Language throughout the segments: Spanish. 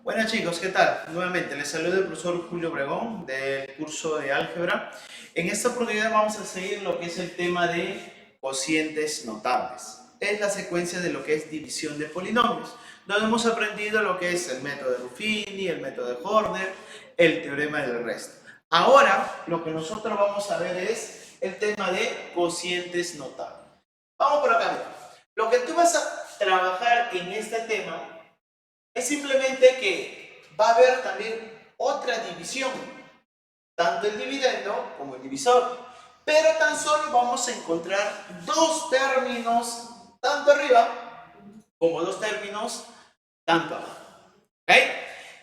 Buenas chicos, ¿qué tal? Nuevamente les saluda el profesor Julio Obregón del curso de álgebra. En esta oportunidad vamos a seguir lo que es el tema de cocientes notables. Es la secuencia de lo que es división de polinomios, donde hemos aprendido lo que es el método de Ruffini, el método de Horner, el teorema del resto. Ahora lo que nosotros vamos a ver es el tema de cocientes notables. Vamos por acá. Lo que tú vas a trabajar en este tema es simplemente que va a haber también otra división, tanto el dividendo como el divisor, pero tan solo vamos a encontrar dos términos tanto arriba como dos términos tanto abajo. ¿Ok?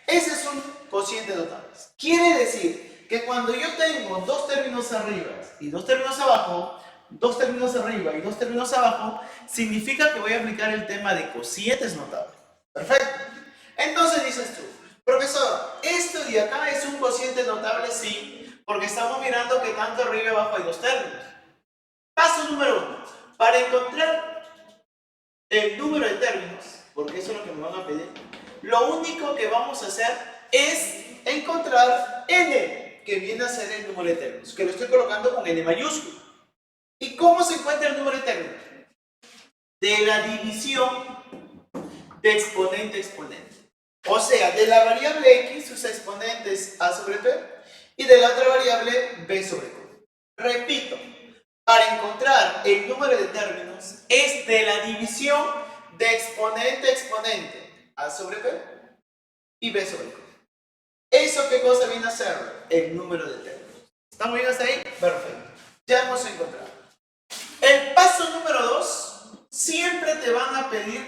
Ese es un cociente notable. Quiere decir que cuando yo tengo dos términos arriba y dos términos abajo, dos términos arriba y dos términos abajo, significa que voy a aplicar el tema de cocientes notables. Perfecto. Entonces dices tú, profesor, ¿esto de acá es un cociente notable? Sí, porque estamos mirando que tanto arriba y abajo hay dos términos. Paso número 1. Para encontrar el número de términos, porque eso es lo que me van a pedir, lo único que vamos a hacer es encontrar n, que viene a ser el número de términos, que lo estoy colocando con n mayúsculo. ¿Y cómo se encuentra el número de términos? De la división de exponente a exponente. O sea, de la variable x, sus exponentes a sobre p, y de la otra variable b sobre q. Repito, para encontrar el número de términos es de la división de exponente a exponente, a sobre p y b sobre q. ¿Eso qué cosa viene a ser? El número de términos. ¿Estamos bien hasta ahí? Perfecto. Ya hemos encontrado. El paso número 2, siempre te van a pedir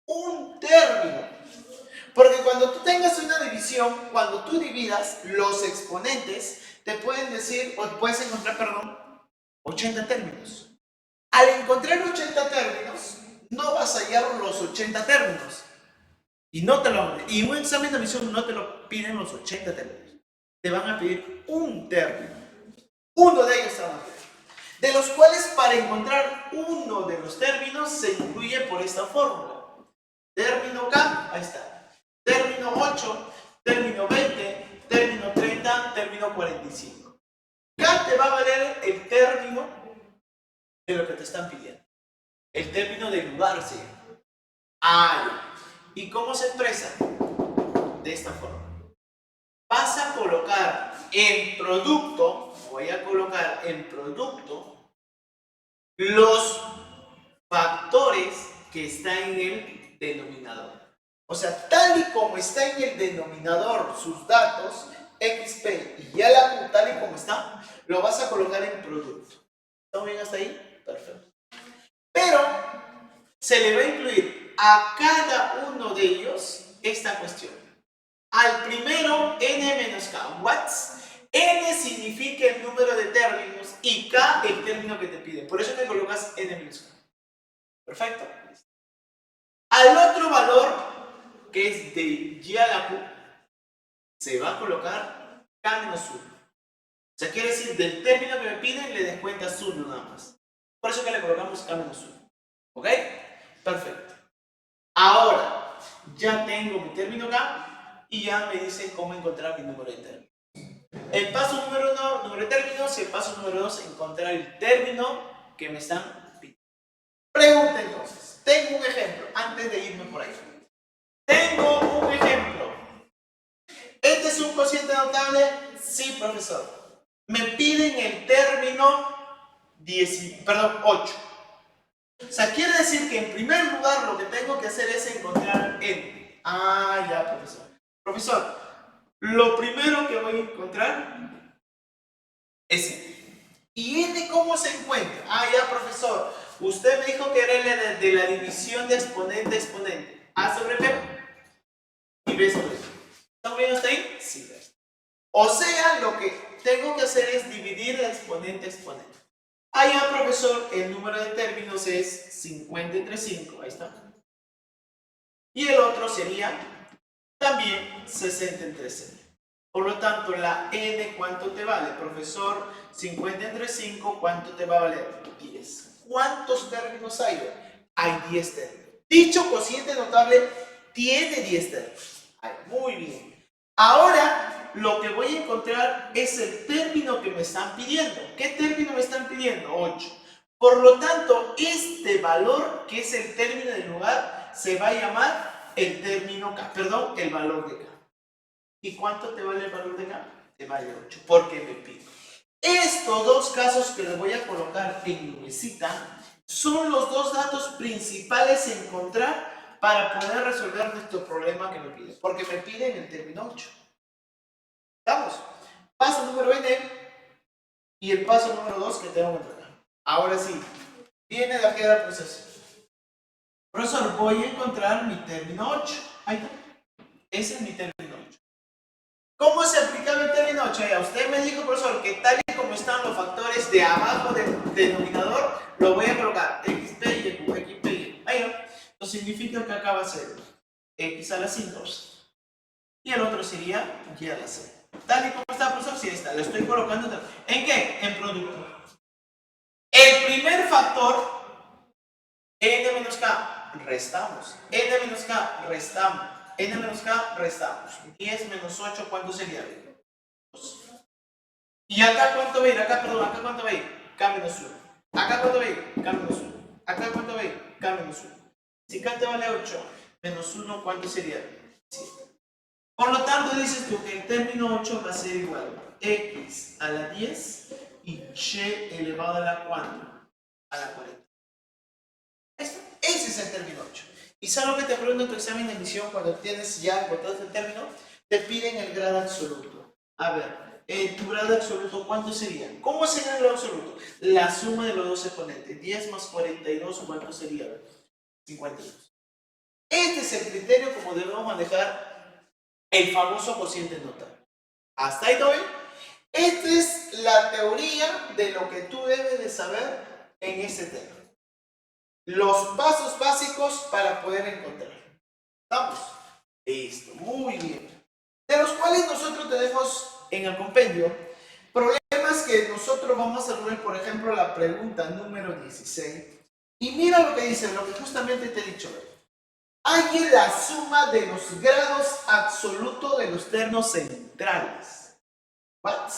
un término. Porque cuando tú tengas una división, cuando tú dividas los exponentes, te pueden decir, o puedes encontrar, 80 términos. Al encontrar 80 términos, no vas a hallar los 80 términos. Y un examen de admisión no te lo piden los 80 términos. Te van a pedir un término. Uno de ellos te van a pedir. De los cuales, para encontrar uno de los términos, se incluye por esta fórmula. Término K, ahí está. Término 8, término 20, término 30, término 45. K te va a valer el término de lo que te están pidiendo. El término del lugar, sí. ¿Y cómo se expresa? De esta forma. Vas a colocar en producto, voy a colocar en producto los factores que están en el denominador. O sea, tal y como está en el denominador sus datos, XP y ya la Q, tal y como está, lo vas a colocar en producto. ¿Estamos bien hasta ahí? Perfecto. Pero se le va a incluir a cada uno de ellos esta cuestión. Al primero, n menos k. What's? N significa el número de términos y k el término que te piden. Por eso te colocas n menos k. Perfecto. Al otro valor, que es de y a la q, se va a colocar k menos 1. O sea, quiere decir, del término que me piden le descuentas 1 nada más. Por eso que le colocamos k menos 1. ¿Ok? Perfecto. Ahora, ya tengo mi término k y ya me dice cómo encontrar mi número de términos. El paso número 1, número de términos, y el paso número 2, encontrar el término que me están pidiendo. Pregunta entonces. Tengo un ejemplo, antes de irme por ahí. Tengo un ejemplo. ¿Este es un cociente notable? Sí, profesor. Me piden el término 8. O sea, quiere decir que en primer lugar lo que tengo que hacer es encontrar n. Ya, profesor. Profesor, lo primero que voy a encontrar es n. ¿Y n cómo se encuentra? Ya, profesor. Usted me dijo que era de la división de exponente a exponente. A sobre p y b sobre p. ¿Estamos bien hasta ahí? Sí. O sea, lo que tengo que hacer es dividir de exponente a exponente. Ya, profesor, el número de términos es 50 entre 5. Ahí está. Y el otro sería también 60 entre 6. Por lo tanto, la n, ¿cuánto te vale? Profesor, 50 entre 5, ¿cuánto te va a valer? 10. ¿Cuántos términos hay? Hay 10 términos. Dicho cociente notable tiene 10 términos. Muy bien. Ahora lo que voy a encontrar es el término que me están pidiendo. ¿Qué término me están pidiendo? 8. Por lo tanto, este valor, que es el término del lugar, se va a llamar el término K, perdón, el valor de K. ¿Y cuánto te vale el valor de K? Te vale 8, porque me pide. Estos dos casos que les voy a colocar en mi mesita son los dos datos principales a encontrar para poder resolver nuestro problema que me piden, porque me piden el término 8. ¿Estamos? Paso número N y el paso número 2 que tengo que entregar. Ahora sí, viene de aquí al proceso. Profesor, voy a encontrar mi término 8. Ahí está. Ese es mi término 8. ¿Cómo se aplicaba el término 8? Ya, usted me dijo, profesor, que tal y como están los factores de abajo del denominador, lo voy a colocar xp y xp y ahí va. Esto significa que acá va a ser x a la 5 y el otro sería y a la 6. Tal y como está, profesor, sí está. Lo estoy colocando. ¿En qué? En producto. El primer factor, n menos k, restamos. N menos k, restamos. N menos k, restamos. 10 menos 8, ¿cuánto sería? 2. ¿Y acá cuánto va a ir? Acá, perdón, acá cuánto va a ir? K menos 1. Acá cuánto va a ir? K menos 1. Acá cuánto va a ir? K menos 1. Si K te vale 8, menos 1, ¿cuánto sería? 7. Por lo tanto, dices tú que el término 8 va a ser igual a x a la 10 y y elevado a la ¿cuánto? A la 40. Ese es el término 8. Y sabes lo que te pregunto en tu examen de admisión cuando tienes ya encontrado el término, te piden el grado absoluto. A ver, tu grado absoluto, ¿cuánto sería? ¿Cómo sería el grado absoluto? La suma de los dos exponentes. 10 más 42, ¿cuánto sería? 52. Este es el criterio como debemos manejar el famoso cociente notable. ¿Hasta ahí todo bien? Esta es la teoría de lo que tú debes de saber en este tema. Los pasos básicos para poder encontrar. ¿Estamos? Listo, muy bien. De los cuales nosotros tenemos en el compendio problemas que nosotros vamos a resolver, por ejemplo, la pregunta número 16. Y mira lo que dice, lo que justamente te he dicho. Hay la suma de los grados absolutos de los términos centrales. ¿What?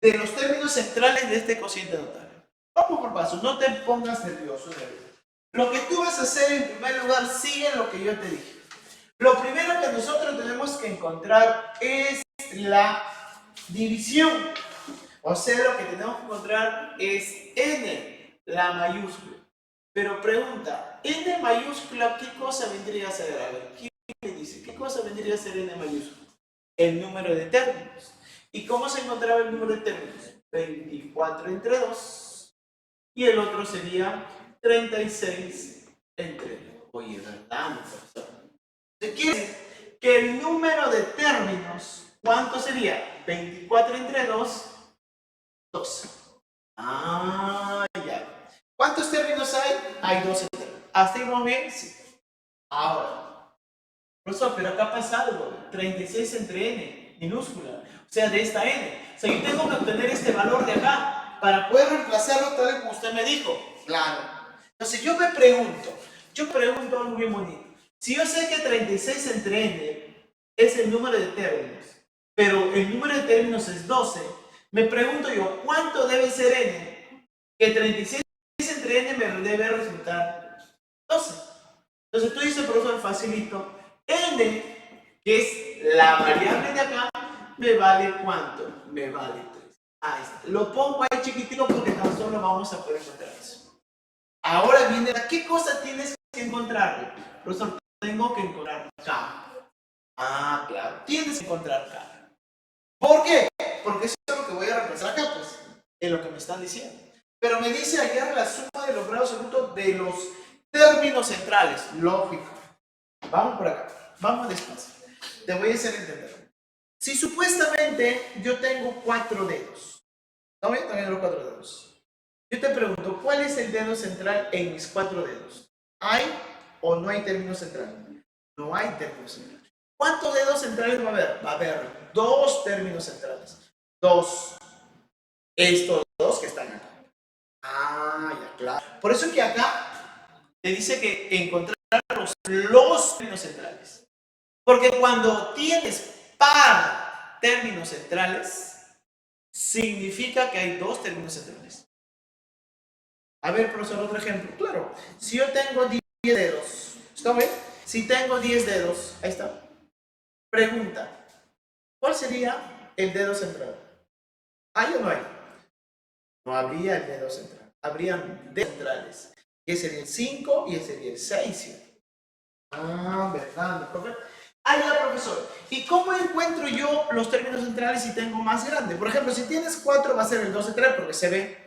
De los términos centrales de este cociente notable. Vamos por paso, no te pongas nervioso. Lo que tú vas a hacer en primer lugar, sigue lo que yo te dije. Lo primero que nosotros tenemos que encontrar es la división. O sea, lo que tenemos que encontrar es n, la mayúscula. Pero pregunta, n mayúscula, ¿qué cosa vendría a ser? A ver, ¿quién me dice? ¿Qué cosa vendría a ser n mayúscula? El número de términos. ¿Y cómo se encontraba el número de términos? 24 entre 2. Y el otro sería 36 entre 2. Oye, ¿verdad, profesor? Quiere decir que el número de términos, ¿cuánto sería? 24 entre 2, 12. Ah, ya. ¿Cuántos términos hay? Hay 12 términos. ¿Hasta ahí vamos bien? Sí. Ahora, profesor, pero acá pasa algo. 36 entre n, minúscula. O sea, de esta n. O sea, yo tengo que obtener este valor de acá para poder reemplazarlo tal como usted me dijo. Claro. Entonces, yo pregunto algo bien bonito. Si yo sé que 36 entre n es el número de términos, pero el número de términos es 12, me pregunto yo, ¿cuánto debe ser n? Que 36 entre n me debe resultar 12. Entonces tú dices, profesor, facilito, n, que es la variable de acá, me vale ¿cuánto? Me vale 3. Ahí está. Lo pongo ahí chiquitito porque tan solo vamos a poder encontrar eso. Ahora viene, ¿qué cosa tienes que encontrar? Profesor, tengo que encontrar K. Ah, claro, tienes que encontrar K. ¿Por qué? Porque eso es lo que voy a reemplazar acá, pues, en lo que me están diciendo. Pero me dice hallar la suma de los grados absolutos de los términos centrales. Lógico. Vamos por acá. Vamos despacio. Te voy a hacer entender. Si supuestamente yo tengo 4 dedos. ¿No ven? También los 4 dedos. Yo te pregunto, ¿cuál es el dedo central en mis 4 dedos? ¿Hay o no hay término central? No hay término central. ¿Cuántos dedos centrales va a haber? Va a haber 2 términos centrales. 2. Estos 2 que están acá. Ah, ya, claro. Por eso que acá te dice que encontrar los términos centrales. Porque cuando tienes par términos centrales, significa que hay dos términos centrales. A ver, profesor, otro ejemplo. Claro, si yo tengo 10 dedos, ¿está bien? Si tengo 10 dedos, ahí está. Pregunta, ¿cuál sería el dedo central? ¿Hay o no hay? No habría el dedo central. Habrían dedos centrales, que sería el 5 y ese sería el 6, ¿cierto? Ah, verdad, profe. Ahí la profesor. ¿Y cómo encuentro yo los términos centrales si tengo más grande? Por ejemplo, si tienes 4 va a ser el 2 central porque se ve.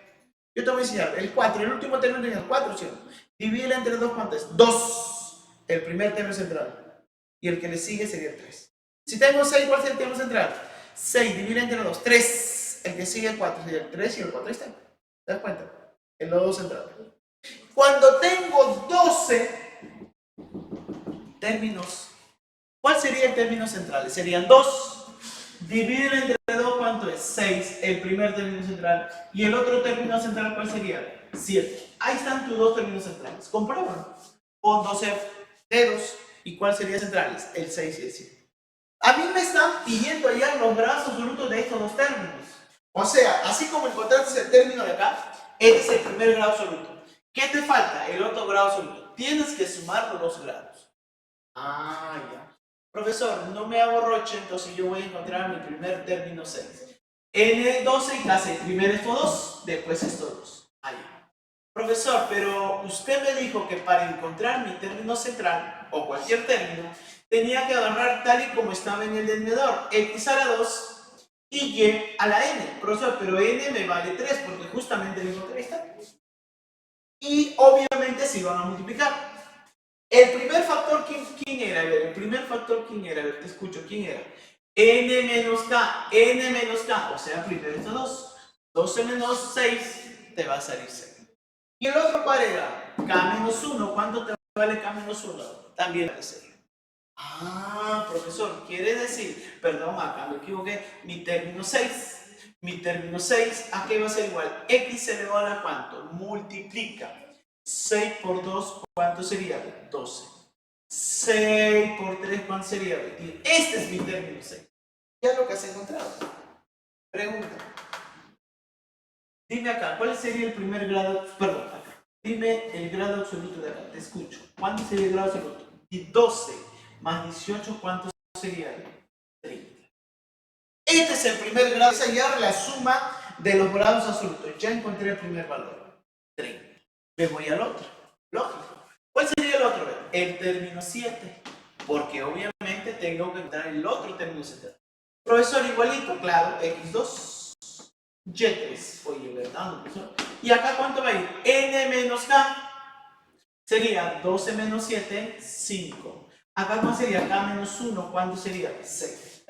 Yo te voy a enseñar el 4, el último término tiene el 4, ¿cierto? Divide entre 2, ¿cuánto es? 2, el primer término central. Y el que le sigue sería el 3. Si tengo 6, ¿cuál sería el término central? 6, divide entre 2, 3. El que sigue el 4 sería el 3 y el 4 ahí está. ¿Te das cuenta? El nodo central. Cuando tengo 12 términos, ¿cuál sería el término central? Serían 2. Dividir entre 2, ¿cuánto es? 6, el primer término central. Y el otro término central, ¿cuál sería? 7. Ahí están tus dos términos centrales. Compruébalo. Con 12 dedos. ¿Y cuál sería centrales? El 6 y el 7. A mí me están pidiendo hallar los grados absolutos de estos dos términos. O sea, así como encontraste el término de acá, este es el primer grado absoluto. ¿Qué te falta? El otro grado absoluto. Tienes que sumar los dos grados. Ah, ya. Profesor, no me hago roche, entonces yo voy a encontrar mi primer término 6. N12 y hace primero estos dos, después estos dos. Ahí. Profesor, pero usted me dijo que para encontrar mi término central, o cualquier término, tenía que agarrar tal y como estaba en el denominador, x a la 2 y y a la n. Profesor, pero n me vale 3 porque justamente el encontré está. Y obviamente se iban a multiplicar. El primer factor, ¿quién era? A ver, el primer factor, ¿quién era? A ver, te escucho, ¿quién era? N menos K, o sea, primero estos dos. 12 menos 6, te va a salir 6. ¿Y el otro cuál era? K menos 1, ¿cuánto te vale K menos 1? También vale 6. Ah, profesor, quiere decir, perdón, acá me equivoqué, mi término 6. Mi término 6, ¿a qué va a ser igual? X elevado a la ¿cuánto? Multiplica. 6 por 2, ¿cuánto sería? 12. 6 por 3, ¿cuánto sería? 20. Este es mi término 6. Ya lo que has encontrado. Pregunta. Dime acá, ¿cuál sería el primer grado? Perdón, acá. Dime el grado absoluto de acá, te escucho. ¿Cuánto sería el grado absoluto? Y 12 más 18, ¿cuánto sería? 30. Este es el primer grado. Esa ya la suma de los grados absolutos. Ya encontré el primer valor. 30. Me voy al otro. Lógico. ¿Cuál sería el otro? El término 7. Porque obviamente tengo que encontrar el otro término 7. Profesor, igualito, claro, x2, y3. Oye, ¿verdad, profesor? ¿Y acá cuánto va a ir? N menos K. Sería 12 menos 7, 5. Acá ¿cuánto sería? K menos 1, ¿cuánto sería? 6.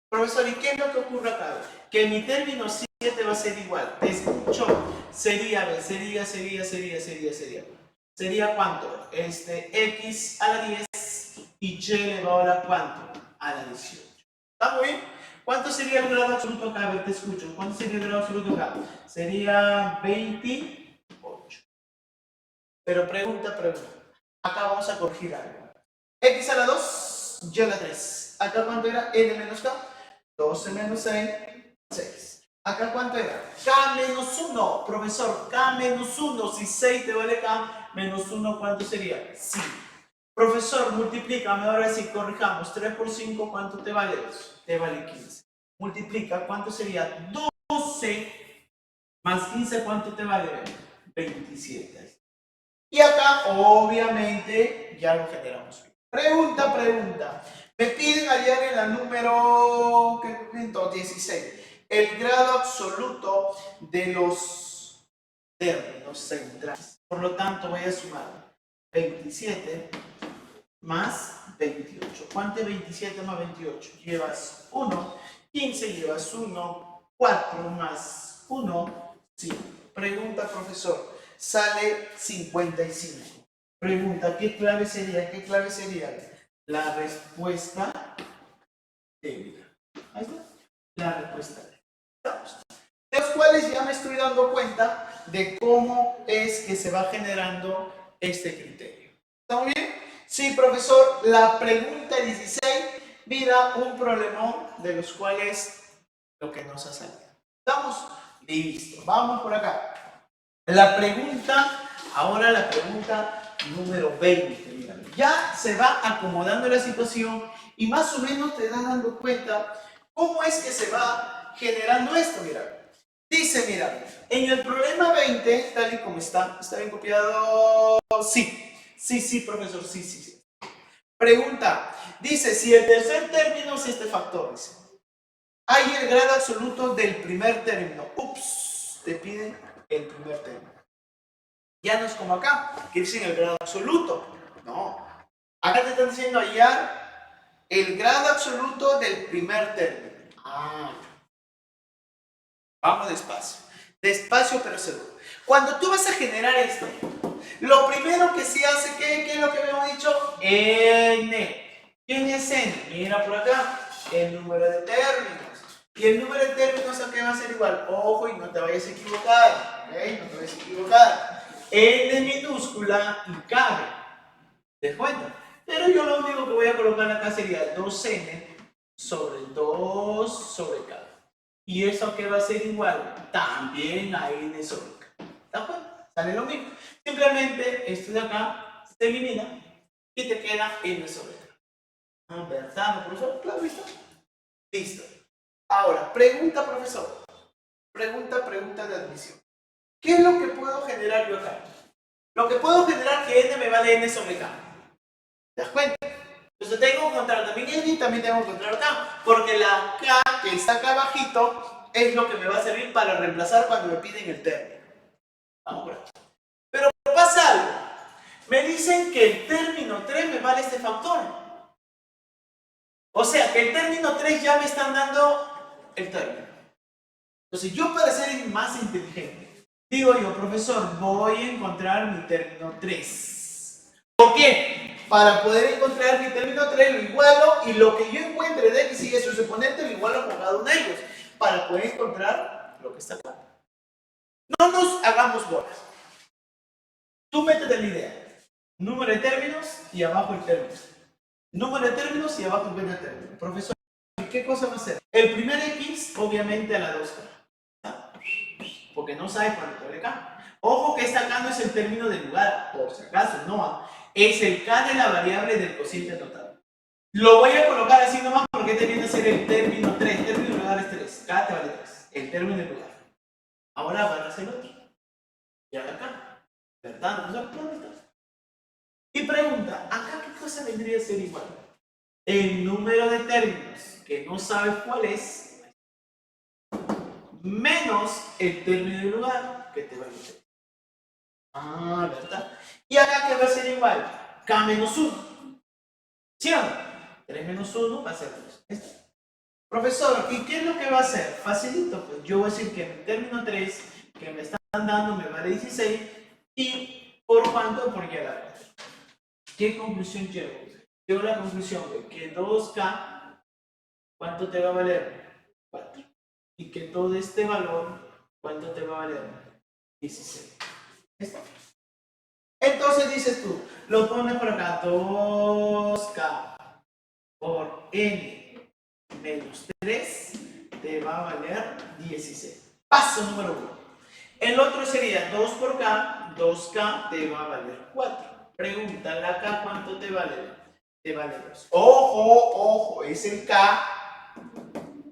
Profesor, ¿y qué es lo que ocurre acá? Que mi término 7 va a ser igual. Te escucho. Sería ¿cuánto? X a la 10 y y elevado a la ¿cuánto? A la 18. ¿Está muy bien? ¿Cuánto sería el grado absoluto acá? A ver, te escucho. ¿Cuánto sería el grado absoluto acá? Sería 28. Pero pregunta. Acá vamos a corregir algo. X a la 2, y a la 3. Acá ¿cuánto era? N menos K. 12 menos 6, 6. Acá ¿cuánto era? K menos 1. Profesor, K menos 1. Si 6 te vale K, menos 1, ¿cuánto sería? 5. Profesor, multiplícame. Ahora sí, corrijamos. 3 por 5, ¿cuánto te vale? Te vale 15. Multiplica, ¿cuánto sería? 12 más 15, ¿cuánto te vale? 27. Y acá, obviamente, ya lo generamos. Pregunta. Me piden hallar en la número 16 el grado absoluto de los términos centrales. Por lo tanto, voy a sumar 27 más 28. ¿Cuánto es 27 más 28? Llevas 1. 15 llevas 1. 4 más 1, 5. Pregunta, profesor. Sale 55. Pregunta, ¿qué clave sería? La respuesta débita. Ahí está. La respuesta débita. De los cuales ya me estoy dando cuenta de cómo es que se va generando este criterio. ¿Está muy bien? Sí, profesor, la pregunta 16, mira, un problemón de los cuales lo que nos ha salido. ¿Estamos? Listo, vamos por acá. Ahora la pregunta número 20, mira. Ya se va acomodando la situación y más o menos te das dando cuenta cómo es que se va generando esto, mira. Dice, mira, en el problema 20, tal y como ¿está bien copiado? Sí, profesor, sí. Pregunta, dice, si el tercer término es este factor, dice, hay el grado absoluto del primer término. Ups, te piden el primer término. Ya no es como acá, que dicen el grado absoluto. No, acá te están diciendo hallar el grado absoluto del primer término. Vamos despacio pero seguro. Cuando tú vas a generar esto, lo primero que se hace, ¿qué es lo que habíamos dicho? N. ¿Quién es N? Mira por acá, el número de términos. Y el número de términos a qué va a ser igual. Ojo y no te vayas a equivocar. ¿Ok? No te vayas a equivocar. N minúscula y cabe. ¿Te das cuenta? Pero yo lo único que voy a colocar acá sería 2N sobre 2 sobre K. ¿Y eso qué va a ser igual? También a N sobre K. ¿Te das cuenta? Sale lo mismo. Simplemente esto de acá se elimina y te queda N sobre K. ¿Verdad, no, profesor? Claro, listo. Listo. Ahora, pregunta, profesor. Pregunta de admisión. ¿Qué es lo que puedo generar yo acá? Lo que puedo generar que N me vale N sobre K. ¿Te das cuenta? Entonces tengo que encontrar también N y también tengo que encontrar K. Porque la K que está acá abajito es lo que me va a servir para reemplazar cuando me piden el término. Vamos por aquí. Pero pasa algo. Me dicen que el término 3 me vale este factor. O sea, que el término 3 ya me están dando el término. Entonces yo, para ser más inteligente, digo yo, profesor, voy a encontrar mi término 3. ¿Por qué? Para poder encontrar mi término 3 lo igualo y lo que yo encuentre de X y su exponente lo igualo con cada uno de ellos. Para poder encontrar lo que está acá. No nos hagamos bolas. Tú métete la idea. Número de términos y abajo el término. Número de términos y abajo el término. Profesor, ¿qué cosa va a hacer? El primer X, obviamente a la 2K. Porque no sabes cuánto te vale K. Ojo que esta K no es el término del lugar, por si acaso, no. Es el K de la variable del cociente total. Lo voy a colocar así nomás porque te viene a ser el término 3. El término del lugar es 3. K te vale 3. El término del lugar. Ahora van a hacer otro. Y ahora acá. ¿Verdad? ¿Dónde está? Y pregunta, ¿acá qué cosa vendría a ser igual? El número de términos, que no sabes cuál es, menos el término del lugar, que te va a decir. ¿Verdad? Y acá que va a ser igual, K menos 1. ¿Sí o no? 3 menos 1 va a ser 2. Profesor, ¿y qué es lo que va a hacer? Facilito, pues yo voy a decir que el término 3 que me están dando me vale 16 y ¿por cuánto? Por Y a la 4. ¿Qué conclusión llevo? Llevo la conclusión de que 2K, ¿cuánto te va a valer? 4. Y que todo este valor, ¿cuánto te va a valer? 16. ¿Esto? Entonces dices tú, lo pones por acá, 2K por N menos 3 te va a valer 16. Paso número 1. El otro sería 2 por K, 2K te va a valer 4. Pregunta, ¿la K cuánto te vale? Te vale 2. Ojo, es el K,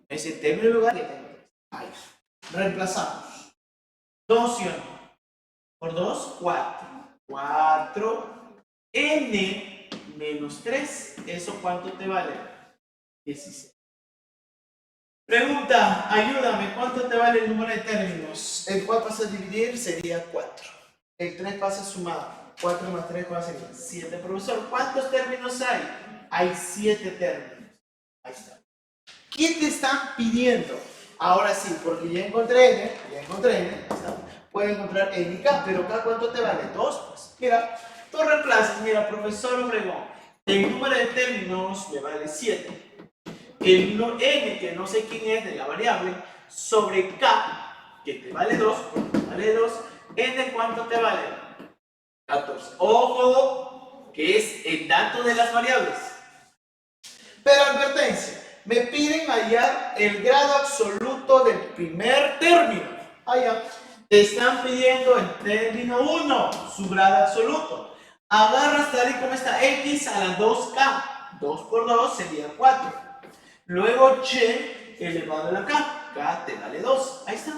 es el término del lugar que tengo. Ahí. Reemplazamos. 2 y 1. Por 2, 4. 4. N menos 3. ¿Eso cuánto te vale? 16. Pregunta, ayúdame, ¿cuánto te vale el número de términos? El cual pasa a dividir sería 4. El 3 pasa a sumar. 4 más 3, ¿cuál sería? 7. Profesor, ¿cuántos términos hay? Hay 7 términos. Ahí está. ¿Qué te están pidiendo? Ahora sí, porque ya encontré N, puedo encontrar N y K, pero K ¿cuánto te vale? 2, pues. Mira, tú reemplazas, mira, profesor Obregón, el número de términos me vale 7. El N, que no sé quién es de la variable, sobre K, que te vale 2, porque te vale 2, N ¿cuánto te vale? 14. Ojo, que es el dato de las variables. Pero advertencia, me piden hallar el grado absoluto del primer término. Allá. Te están pidiendo el término 1, su grado absoluto. Agarras tal y como está x a la 2k. 2 por 2 sería 4. Luego y elevado a la k. K te vale 2. Ahí está.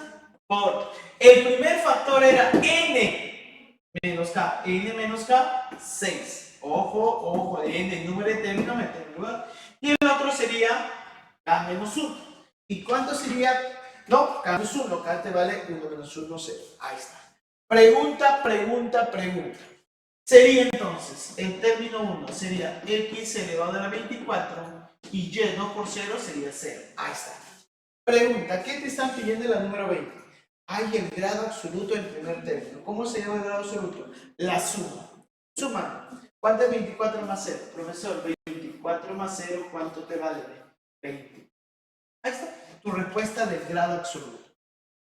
Por el primer factor era n menos k. N menos k, 6. Ojo, n, el número de término, meter en lugar. Y el otro sería k menos 1. ¿Y cuánto sería? No, k menos 1. K te vale 1 menos 1, 0. Ahí está. Pregunta. Sería entonces, el término 1 sería x elevado a la 24 y y 2 por 0 sería 0. Ahí está. Pregunta, ¿qué te están pidiendo en la número 20? Hay el grado absoluto del primer término. ¿Cómo se llama el grado absoluto? La suma. Suma. ¿Cuánto es 24 más 0? Profesor, 24 más 0, ¿cuánto te vale? 20. Ahí está. Tu respuesta del grado absoluto.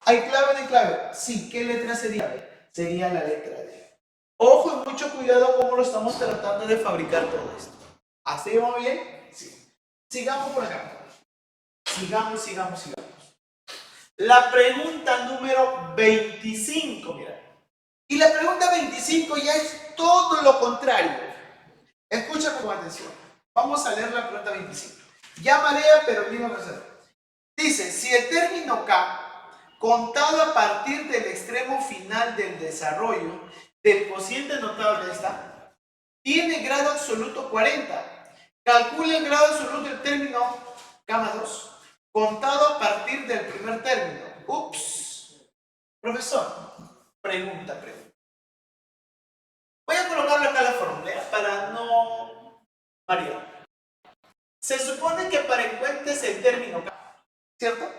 ¿Hay clave o no clave? Sí. ¿Qué letra sería? Sería la letra D. Ojo y mucho cuidado cómo lo estamos tratando de fabricar todo esto. ¿Así va bien? Sí. Sigamos por acá. Sigamos. La pregunta número 25, mira. Y la pregunta 25 ya es todo lo contrario. Escucha con atención. Vamos a leer la pregunta 25. Ya marea, pero el mismo proceso. Dice, si el término K, contado a partir del extremo final del desarrollo del cociente notable esta, tiene grado absoluto 40. Calcula el grado absoluto del término K+2 contado a partir del primer término. Ups. Profesor, pregunta. Voy a colocarle acá la fórmula para no variar. Se supone que para encuentres el término K, ¿cierto?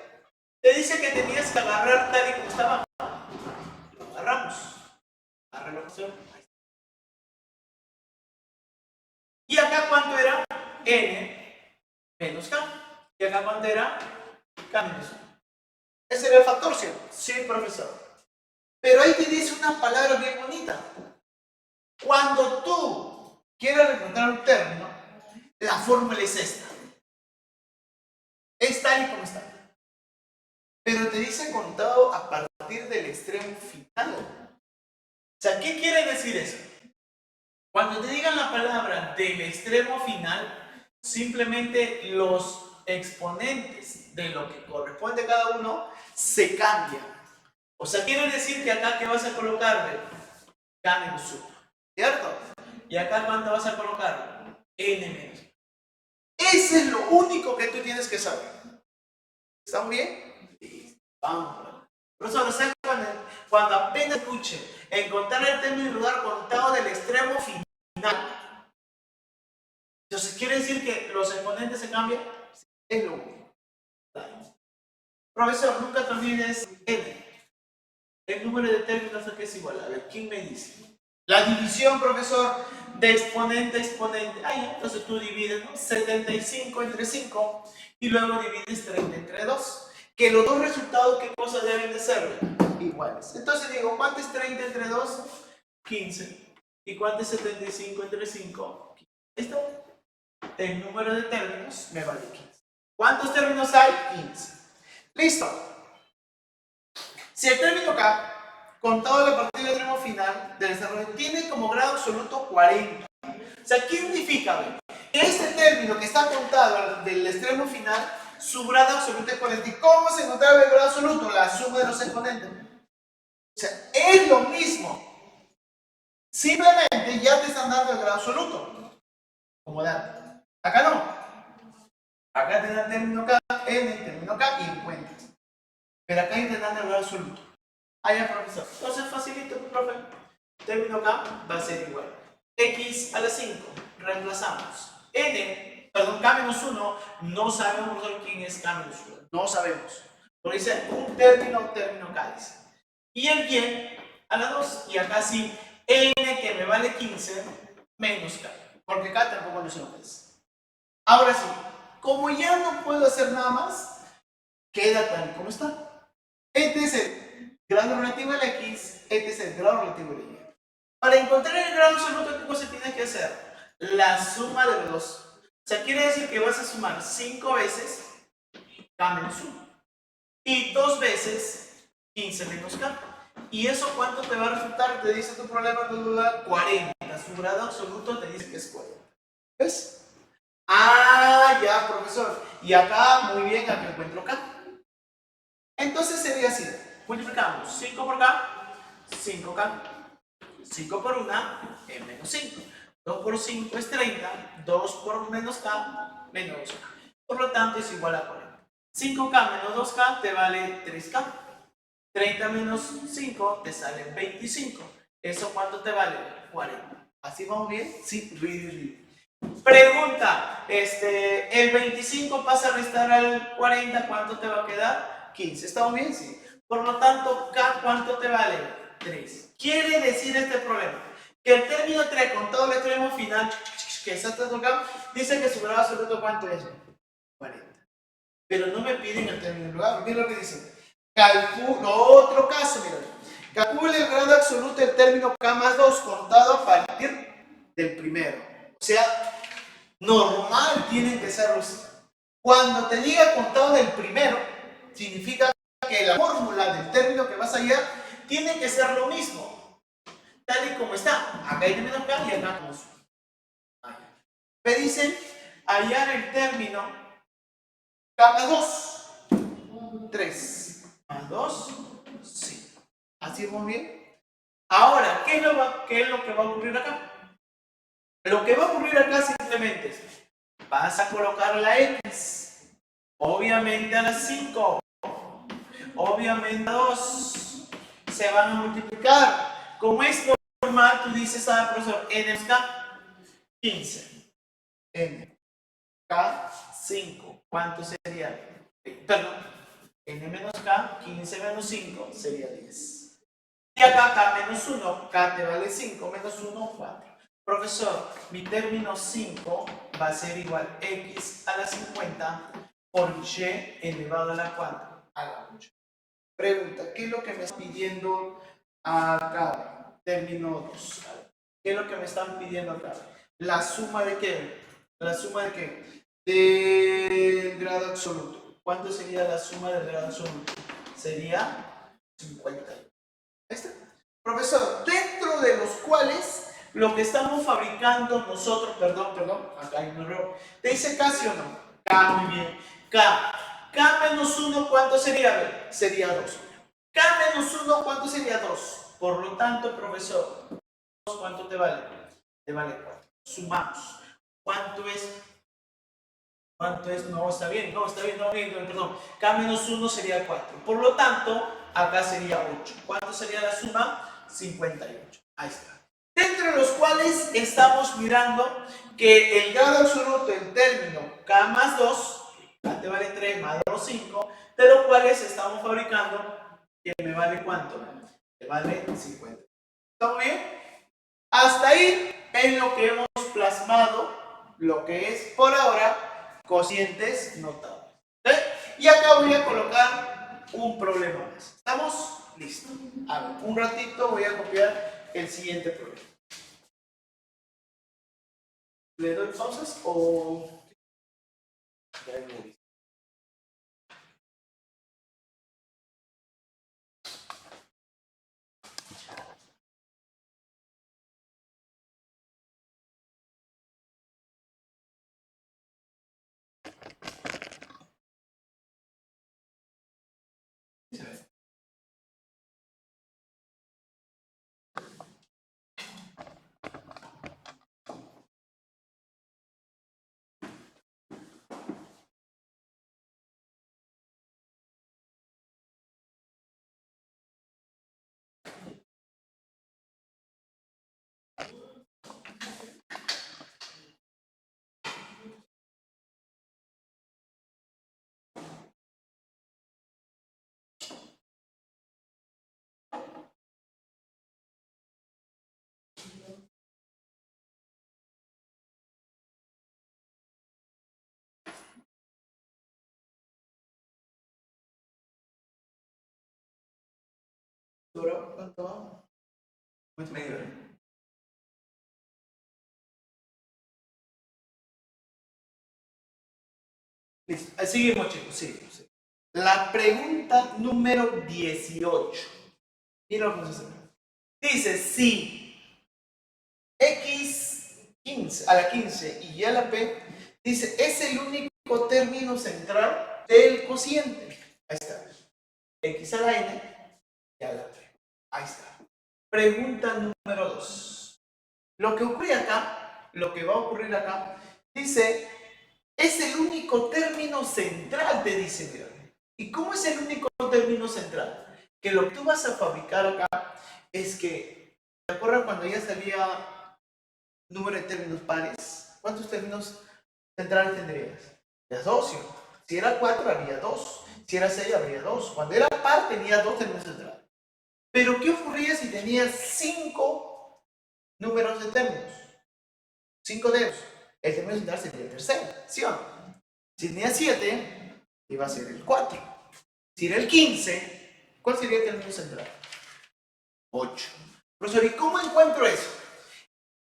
Te dice que tenías que agarrar tal y como estaba. Lo agarramos. Agarra la opción. ¿Y acá cuánto era? N menos K. ¿Y acá cuánto era? K menos 1. Ese era el factor, ¿cierto? Sí, profesor. Pero ahí te dice una palabra bien bonita. Cuando tú quieras encontrar un término, la fórmula es esta. Es tal y como está. Pero te dice contado a partir del extremo final. O sea, ¿qué quiere decir eso? Cuando te digan la palabra del extremo final, simplemente los exponentes de lo que corresponde a cada uno se cambian. O sea, quiere decir que acá, ¿qué vas a colocarle? K menos 1, ¿cierto? Y acá, ¿cuánto vas a colocar? N menos 1. Ese es lo único que tú tienes que saber. ¿Estamos bien? Sí. Vamos. Profesor, o sea, cuando apenas escuche encontrar el término y lugar contado del extremo final, entonces quiere decir que los exponentes se cambian. Es lo único. Profesor, nunca te olvides N. El número de términos que es igual. A ver, ¿quién me dice? La división, profesor, de exponente a exponente. Ahí, entonces tú divides, ¿no? 75 entre 5 y luego divides 30 entre 2. Que los dos resultados, ¿qué cosas deben de ser? Iguales. Entonces digo, ¿cuánto es 30 entre 2? 15. ¿Y cuánto es 75 entre 5? 15. ¿Listo? El número de términos me vale 15. ¿Cuántos términos hay? 15. Listo. Si el término K, contado a partir del extremo final del desarrollo, tiene como grado absoluto 40. O sea, ¿qué significa? Que este término que está contado del extremo final, su grado absoluto es 40. ¿Y cómo se encontraba el grado absoluto? La suma de los exponentes. O sea, es lo mismo. Simplemente ya te están dando el grado absoluto. Como dato. Acá no. Acá te dan término K, N, término K y encuentras. Pero acá te dan el grado absoluto. Ah, ya, profesor. Entonces facilito, profe. Término K va a ser igual. X a la 5. Reemplazamos. K menos 1. No sabemos quién es K menos 1. No sabemos. Porque dice un término K. Dice. Y el Y a la 2. Y acá sí, N que me vale 15 menos K. Porque K tampoco no se lo es. Ahora sí, como ya no puedo hacer nada más, queda tal como está. Este es el grado relativo de la X, este es el grado relativo de la Y. Para encontrar el grado absoluto, cosa tienes que hacer? La suma de los dos. O sea, quiere decir que vas a sumar 5 veces K menos 1 y 2 veces 15 menos K. ¿Y eso cuánto te va a resultar? Te dice tu problema, 40. Su grado absoluto te dice que es 40. ¿Ves? Ah, ya, profesor. Y acá, muy bien, acá encuentro K. Entonces sería así. Multiplicamos 5 por K, 5K. 5 por 1 es menos 5. 2 por 5 es 30. 2 por menos K, menos 2K. Por lo tanto, es igual a 40. 5K menos 2K te vale 3K. 30 menos 5 te sale 25. ¿Eso cuánto te vale? 40. ¿Así vamos bien? Sí. Pregunta, el 25 pasa a restar al 40, ¿cuánto te va a quedar? 15. ¿Estamos bien? Sí. Por lo tanto, K, ¿cuánto te vale? 3. Quiere decir este problema que el término 3 con todo el extremo final, que está acá, dice que su grado absoluto, ¿cuánto es? 40. Pero no me piden el término lugar. Mira lo que dice. Otro caso, mira. Calcule el grado absoluto del término K más 2 contado a partir del primero. O sea, normal tienen que ser los. Cuando te diga contado del primero, significa que la fórmula del término que vas a hallar tiene que ser lo mismo, tal y como está. Acá hay menos K y acá como me dicen hallar el término K más 2, 3 más 2, 5. ¿Así vamos bien? Ahora, ¿qué es lo que va a ocurrir acá? Lo que va a ocurrir acá simplemente es, vas a colocar la X, obviamente a las 5, obviamente a 2, se van a multiplicar. Como es normal, tú dices, profesor, n es K, 15, n, K, 5, ¿cuánto sería? Perdón, n menos K, 15 menos 5 sería 10. Y acá K menos 1, K te vale 5, menos 1, 4. Profesor, mi término 5 va a ser igual a X a la 50 por Y elevado a la 4 a la 8. Pregunta, ¿qué es lo que me está pidiendo acá? Término 2. ¿Qué es lo que me están pidiendo acá? ¿La suma de qué? ¿La suma de qué? Del grado absoluto. ¿Cuánto sería la suma del grado absoluto? Sería 50. ¿Este? Profesor, dentro de los cuales lo que estamos fabricando nosotros, perdón, acá hay un error. ¿Te dice K sí o no? K, muy bien. K menos 1, ¿cuánto sería? A ver, sería 2. K menos 1, ¿cuánto sería? 2. Por lo tanto, profesor, ¿cuánto te vale? Te vale 4. Sumamos. ¿Cuánto es? ¿Cuánto es? No, está bien, perdón. K menos 1 sería 4. Por lo tanto, acá sería 8. ¿Cuánto sería la suma? 58. Ahí está. Dentro de los cuales estamos mirando que el grado absoluto del término K más 2, K te vale 3 más 2, 5, de los cuales estamos fabricando que me vale ¿cuánto? Me vale 50. ¿Estamos bien? Hasta ahí en lo que hemos plasmado, lo que es por ahora cocientes notables. ¿Sí? Y acá voy a colocar un problema más. ¿Estamos? Listo. A ver, un ratito voy a copiar el siguiente problema. ¿Le doy pausas o...? ¿Duró cuánto? Media hora. Listo. Seguimos, chicos, seguimos. La pregunta número 18. Mira lo que nos hace. Dice, si x15 a la 15 y a la p, dice, es el único término central del cociente. Ahí está. X a la n y a la p. Ahí está. Pregunta número 2. Lo que ocurre acá, lo que va a ocurrir acá, dice, es el único término central, te dice, mira. ¿Y cómo es el único término central? Que lo que tú vas a fabricar acá es que, ¿te acuerdas cuando ya salía número de términos pares? ¿Cuántos términos centrales tendrías? Las 2, ¿cierto? Si era 4, habría 2. Si era 6, habría 2. Cuando era par, tenía 2 términos centrales. Pero, ¿qué ocurría si tenías 5 números de términos? 5 dedos. El término central sería el tercero, ¿sí o no? Si tenía 7, iba a ser el 4. Si era el 15, ¿cuál sería el término central? 8. Profesor, ¿y cómo encuentro eso?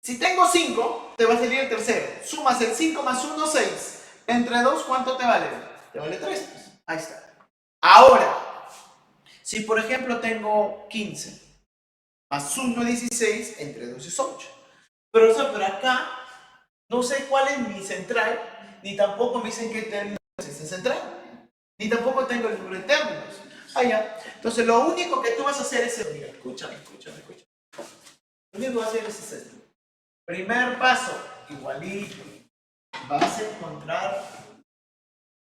Si tengo 5, te va a salir el tercero. Sumas el 5 más 1, 6. Entre 2, ¿cuánto te vale? Te vale 3. Pues. Ahí está. Ahora, si por ejemplo tengo 15 más 1, 16, entre 2 es 8. Profesor, pero acá no sé cuál es mi central, ni tampoco me dicen qué término es ese central, ni tampoco tengo el número de términos. Ah, ya. Entonces, lo único que tú vas a hacer es, mira, escúchame. Lo único que vas a hacer es esto. Primer paso, igualito. Vas a encontrar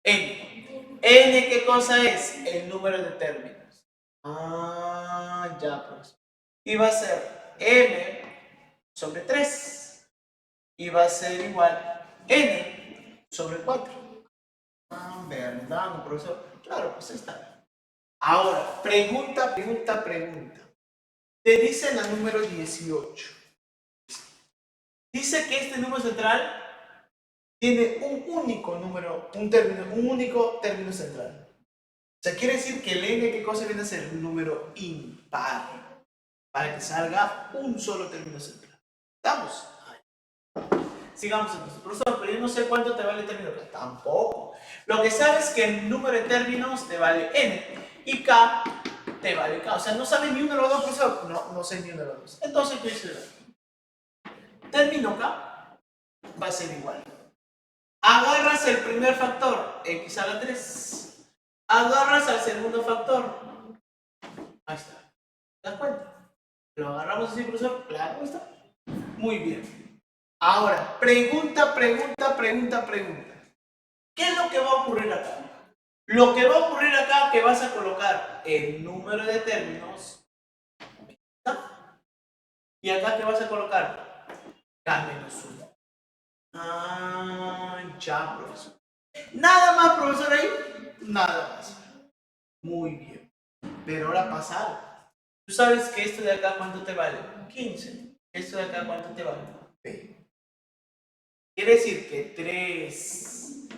n. N, ¿qué cosa es? El número de términos. Ah, ya, pues. Y va a ser m sobre 3. Y va a ser igual n sobre 4. Ah, ¿verdad, profesor? Claro, pues está. Ahora, pregunta. Te dice la número 18. Dice que este número central tiene un único número, un único término central. O sea, quiere decir que el n, ¿qué cosa viene a ser? Un número impar. Para que salga un solo término central. ¿Estamos? Sigamos entonces. Profesor, pero yo no sé cuánto te vale el término K. Tampoco. Lo que sabes es que el número de términos te vale n y K te vale K. O sea, no sabes ni uno de los dos, profesor. No sé ni uno de los dos. Entonces, ¿qué dice? Término K va a ser igual. Agarras el primer factor, x a la 3. Agarras al segundo factor. Ahí está. ¿Te das cuenta? ¿Lo agarramos así, profesor? Claro, ahí está. Muy bien. Ahora, pregunta. ¿Qué es lo que va a ocurrir acá? Lo que va a ocurrir acá es que vas a colocar el número de términos. Y acá, ¿qué vas a colocar? K menos 1. Ah, ya, profesor. Nada más, profesor, ahí. Nada más. Muy bien. Pero ahora pasa algo. Tú sabes que esto de acá, ¿cuánto te vale? 15. Esto de acá, ¿cuánto te vale? P. Quiere decir que 3n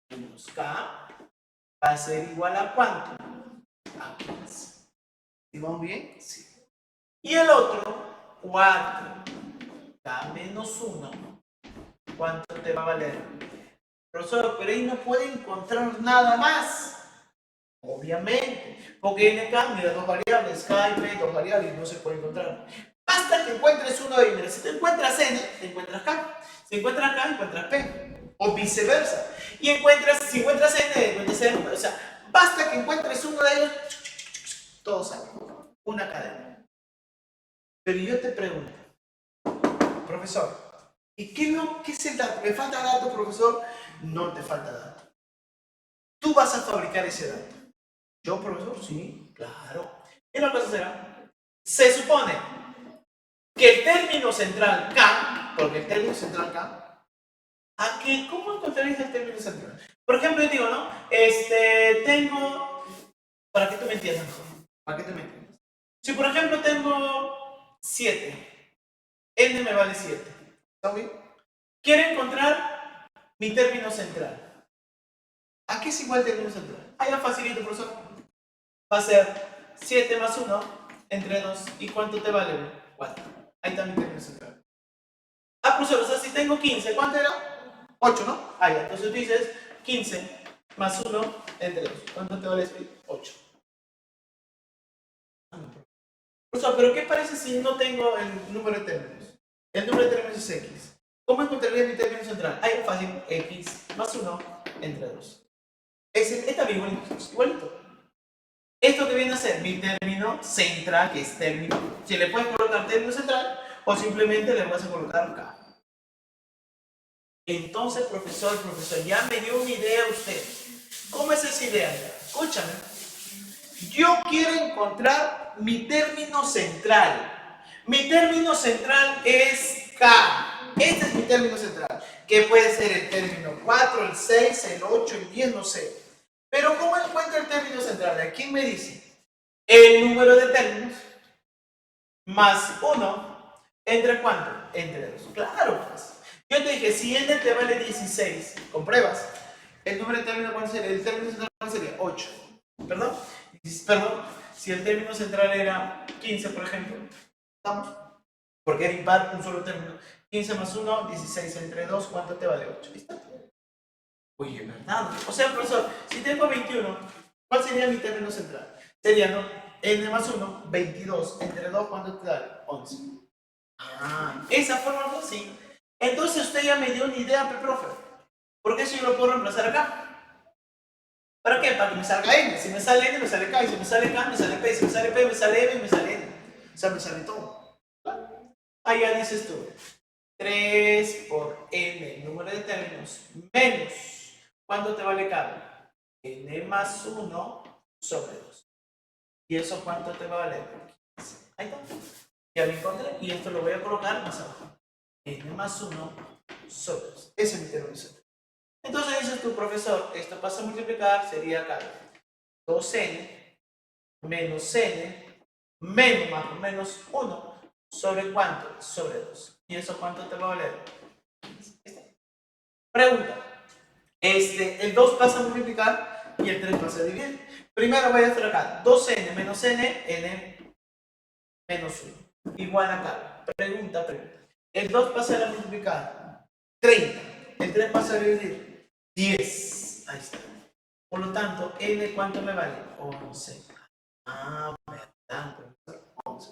menos k va a ser igual a ¿cuánto? A 15. ¿Sí vamos bien? Sí. Y el otro, 4k menos 1, ¿cuánto te va a valer? Profesor, pero ahí no puede encontrar nada más. Obviamente, porque en acá, mira, dos variables, k y p, dos variables, no se puede encontrar. Basta que encuentres uno de ellos. Mira, si te encuentras n, te encuentras k. Si encuentras k, encuentras p. O viceversa. Y si encuentras n, encuentras n. O sea, basta que encuentres uno de ellos, todo sale. Una cadena. Pero yo te pregunto, profesor, ¿y qué es el dato? ¿Me falta dato, profesor? No te falta dato. Tú vas a fabricar ese dato. ¿Yo, profesor? Sí, claro. Y la cosa será, se supone que el término central K, porque el término central K, ¿cómo encontraréis el término central? Por ejemplo, yo digo, ¿no? Tengo, para que tú me entiendas mejor, Si por ejemplo tengo 7, n me vale 7, ¿está bien? Quiero encontrar mi término central. ¿A qué es igual el término central? Ya facilito, profesor. Va a ser 7 más 1 entre 2. ¿Y cuánto te vale? 4. Ahí está mi término central. Profesor, o sea, si tengo 15, ¿cuánto era? 8, ¿no? Ya. Entonces dices 15 más 1 entre 2. ¿Cuánto te vale esto? 8. Profesor, ¿pero qué parece si no tengo el número de términos? El número de términos es x. ¿Cómo encontraría mi término central? Ahí es fácil, x más 1 entre 2. Está bien igualito, igualito. Esto que viene a ser mi término central, que es término. Si le puedes colocar término central o simplemente le vas a colocar k. Entonces, profesor, ya me dio una idea usted. ¿Cómo es esa idea? Escúchame. Yo quiero encontrar mi término central. Mi término central es K. Este es mi término central. Que puede ser el término 4, el 6, el 8, el 10, no sé. Pero ¿cómo encuentro el término central? Aquí me dice el número de términos más 1 entre ¿cuánto? Entre 2. Claro, pues. Yo te dije, si n te vale 16, compruebas, el número de términos, ¿cuál sería? El término central, ¿cuál sería? 8. ¿Perdón? Si el término central era 15, por ejemplo, ¿estamos? Porque era impar un solo término. 15 más 1, 16 entre 2, ¿cuánto te vale? 8. ¿Listo? Oye, ¿verdad? O sea, profesor, si tengo 21, ¿cuál sería mi término central? Sería, ¿no? N más 1, 22 entre 2, ¿cuánto te da? 11. Ah, esa forma fue así. Entonces usted ya me dio una idea, profe. Porque eso yo lo puedo reemplazar acá. ¿Para qué? Para que me salga N. Si me sale N, me sale K. Y si me sale K, me sale P. Si me sale P, me sale M y me sale N. O sea, me sale todo. Ahí ya dices tú. 3 por N, el número de términos, menos. ¿Cuánto te vale K? N más 1 sobre 2. ¿Y eso cuánto te va a valer? 15. Ahí está. Ya lo encontré y esto lo voy a colocar más abajo. N más 1 sobre 2. Ese es mi término central. Entonces dices tu profesor, esto pasa a multiplicar, sería acá 2n menos n menos más o menos 1 sobre ¿cuánto? Sobre 2. ¿Y eso cuánto te va a valer? Pregunta. El 2 pasa a multiplicar y el 3 pasa a dividir. Primero voy a hacer acá 2n menos n menos 1. Igual acá. Pregunta. El 2 pasa a multiplicar 30. El 3 pasa a dividir 10. Ahí está. Por lo tanto, n ¿cuánto me vale? 11. Ah, verdad, 11.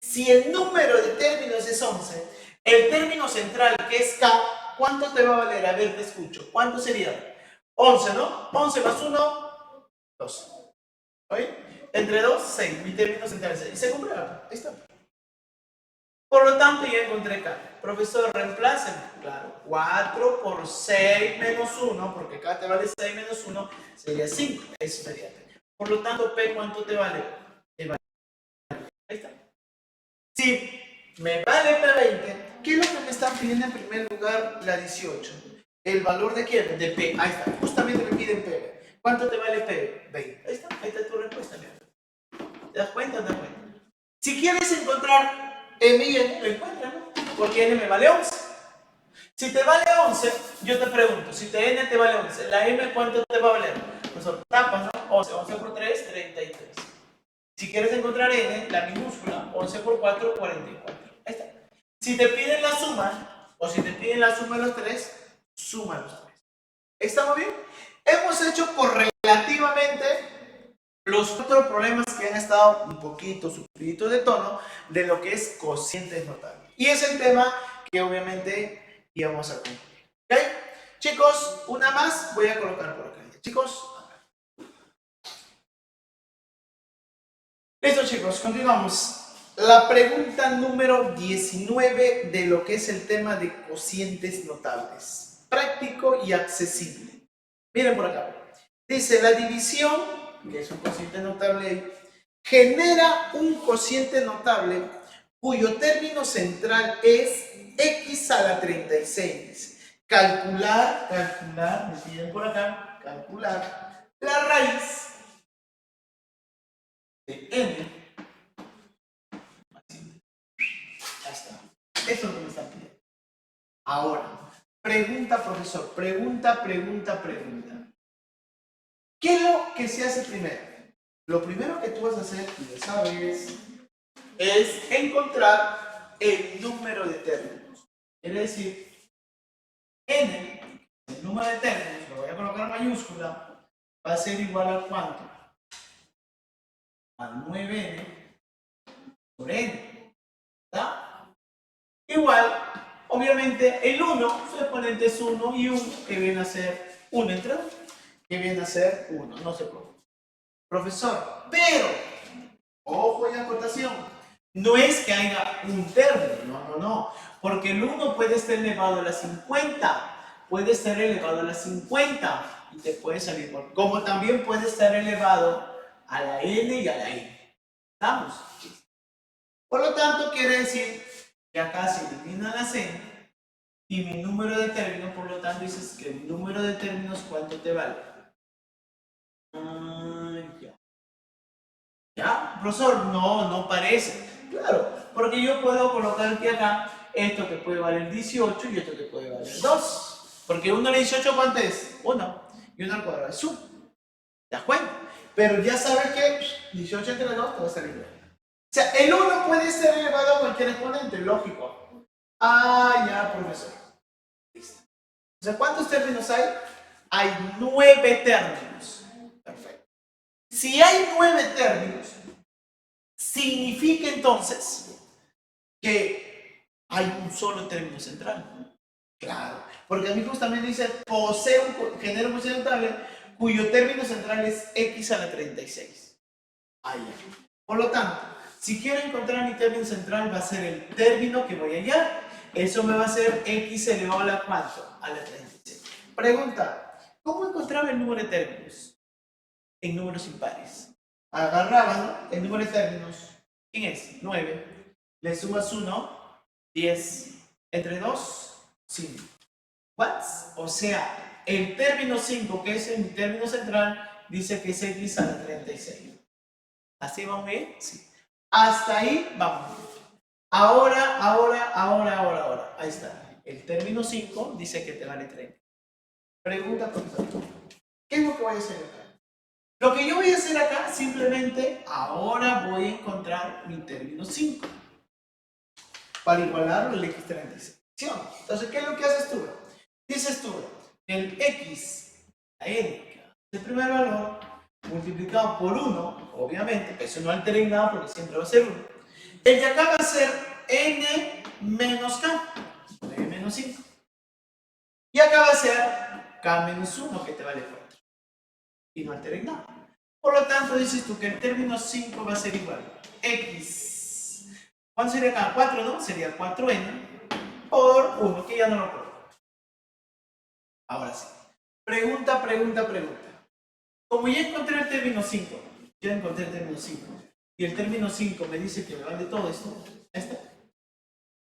Si el número de términos es 11, el término central, que es k, ¿cuánto te va a valer? A ver, te escucho. ¿Cuánto sería? 11, ¿no? 11 más 1, 2. ¿Oye? Entre 2, 6. Mi término central es 6. Y se comprueba. Ahí está. Por lo tanto, ya encontré k. Profesor, reempláceme. Claro. 4 por 6 menos 1, porque k te vale 6 menos 1, sería 5. Eso sería. Por lo tanto, p, ¿cuánto te vale? Te vale. Ahí está. Si me vale P20, ¿qué es lo que me están pidiendo en primer lugar la 18? ¿El valor de quién? De P. Ahí está. Justamente me piden P. ¿Cuánto te vale P? 20. Ahí está tu respuesta. Mira. ¿Te das cuenta? ¿Te das cuenta? Si quieres encontrar M y N, lo encuentras, ¿no? Porque N me vale 11. Si te vale 11, yo te pregunto, si N te vale 11, ¿la M cuánto te va a valer? Pues tapas, ¿no? 11 por 3, 33. Si quieres encontrar N, la minúscula, 11 por 4, 44. Ahí está. Si te piden la suma, o si te piden la suma de los 3, suma los 3. ¿Estamos bien? Hemos hecho por relativamente los otros problemas que han estado un poquito subiditos de tono de lo que es cocientes notables. Y es el tema que obviamente íbamos a concluir. ¿Ok? Chicos, una más voy a colocar por acá. Chicos, listo, chicos, continuamos. La pregunta número 19 de lo que es el tema de cocientes notables. Práctico y accesible. Miren por acá. Dice, la división, que es un cociente notable, genera un cociente notable cuyo término central es x a la 36. Calcular, me piden por acá, calcular la raíz de n. Ya está. Eso es lo que me están pidiendo. Ahora, pregunta, profesor. Pregunta. ¿Qué es lo que se hace primero? Lo primero que tú vas a hacer, y lo sabes, es encontrar el número de términos. Es decir, n, el número de términos, voy a colocar mayúscula, va a ser igual a ¿cuánto? A 9n por n. ¿Está? Igual, obviamente, el 1, su exponente es 1 y 1, que viene a ser 1 entre 2, que viene a ser 1, no se preocupe. Profesor, pero, ojo y acotación, no es que haya un término, no, porque el 1 puede estar elevado a la 50, puede estar elevado a la 50 y te puede salir por, como también puede estar elevado a la n y a la n. ¿Estamos? Por lo tanto, quiere decir que acá se elimina la c y mi número de términos, por lo tanto, dices que el número de términos, ¿cuánto te vale? ¿Ya? Profesor, no parece. Claro, porque yo puedo colocar aquí acá esto que puede valer 18 y esto que puede valer 2. Porque 1 a la 18, ¿cuánto es? 1. Y 1 al cuadrado es 1. ¿Te das cuenta? Pero ya sabes que 18 entre 2 te va a salir igual. O sea, el 1 puede ser elevado a cualquier exponente, lógico. Ah, ya, profesor. Listo. O sea, ¿cuántos términos hay? Hay 9 términos. Perfecto. Si hay 9 términos, significa entonces que hay un solo término central. Claro, porque a mí justamente dice posee un genera un cociente notable cuyo término central es x a la 36. Ahí. Por lo tanto, si quiero encontrar mi término central, va a ser el término que voy a hallar. Eso me va a ser x elevado a la ¿cuánto? A la 36. Pregunta, ¿cómo encontraba el número de términos en números impares? Agarraba, ¿no?, el número de términos. ¿Quién es? 9. Le sumas 1, 10. Entre 2, 5. ¿What? O sea, el término 5, que es el término central, dice que es x a la 36. ¿Así vamos bien? Sí. Hasta ahí vamos bien. Ahora. Ahí está. El término 5 dice que te vale 30. Pregunta, profesor. ¿Qué es lo que voy a hacer acá? Lo que yo voy a hacer acá, simplemente, ahora voy a encontrar mi término 5 para igualarlo al x36. Entonces, ¿qué es lo que haces tú? Dices tú, el x, la n, el primer valor, multiplicado por 1, obviamente, eso no altera en nada porque siempre va a ser 1. El de acá va a ser n menos k, n menos 5. Y acá va a ser k menos 1, que te vale 4. Y no altera en nada. Por lo tanto, dices tú que el término 5 va a ser igual a x. ¿Cuánto sería acá? 4, ¿no? Sería 4n por 1, que ya no lo coloco. Ahora sí. Pregunta. Como ya encontré el término 5, y el término 5 me dice que me vale todo esto,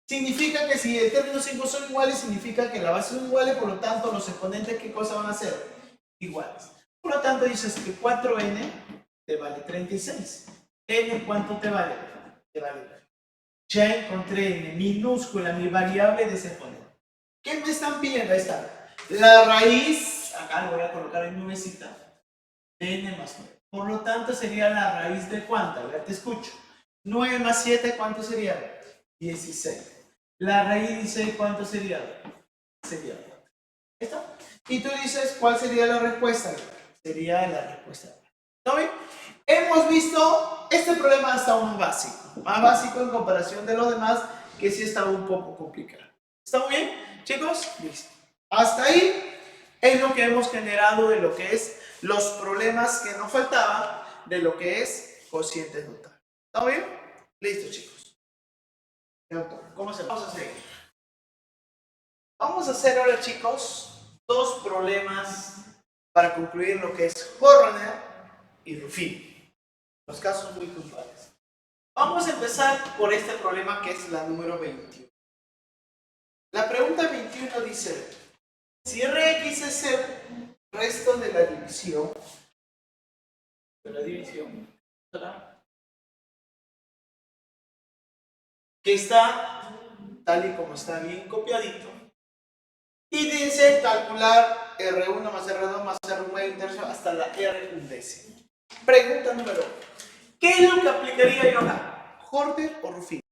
significa que si el término 5 son iguales, significa que la base son iguales, por lo tanto, los exponentes, ¿qué cosa van a ser? Iguales. Por lo tanto, dices que 4n te vale 36. ¿N cuánto te vale? Te vale 9. Ya encontré n minúscula, mi variable de ese exponente. ¿Qué me están pidiendo? Ahí está. La raíz, acá lo voy a colocar en nubecita, de n más 9. Por lo tanto, sería la raíz de ¿cuánta? A ver, te escucho. 9 más 7, ¿cuánto sería? 16. La raíz de 16, ¿cuánto sería? Sería 4. ¿Esto? Y tú dices, ¿cuál sería la respuesta? Sería la respuesta. ¿Está bien? Hemos visto este problema hasta un más básico en comparación de los demás, que sí estaba un poco complicado. ¿Está muy bien, chicos? Listo. Hasta ahí es lo que hemos generado de lo que es los problemas que nos faltaban de lo que es cocientes notables. ¿Está bien? Listo, chicos. ¿Cómo se vamos a seguir? Vamos a hacer ahora, chicos, dos problemas para concluir lo que es Horner y Ruffini. Los casos muy puntuales. Vamos a empezar por este problema que es la número 21. La pregunta 21 dice, si Rx es el resto de la división, que está tal y como está bien copiadito, y dice calcular R1 más R2 más R1 un tercio hasta la R un décimo. Pregunta número 1. ¿Qué es lo que aplicaría yo acá? ¿Horner o Ruffini?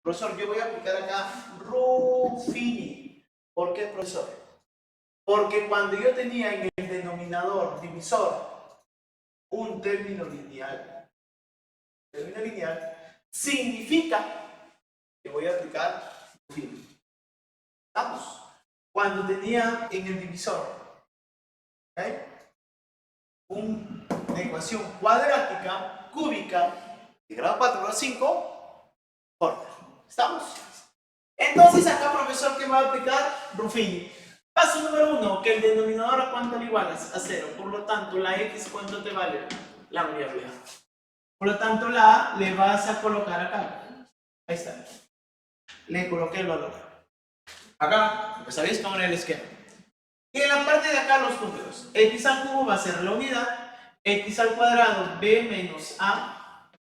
Profesor, yo voy a aplicar acá Ruffini. ¿Por qué, profesor? Porque cuando yo tenía en el denominador divisor un término lineal, significa que voy a aplicar fin. Vamos. Cuando tenía en el divisor, ¿okay?, una ecuación cuadrática, cúbica, de grado 4 grado 5, corta. ¿Estamos? Entonces acá, profesor, ¿qué me va a aplicar? Ruffini. Paso número 1, que el denominador ¿a cuánto le igualas? A 0. Por lo tanto, la x, ¿cuánto te vale? La variable A. Por lo tanto, la A le vas a colocar acá. Ahí está. Le coloqué el valor. Acá, pues sabéis cómo era el esquema. Y en la parte de acá los números. X al cubo va a ser la unidad. X al cuadrado, b menos a.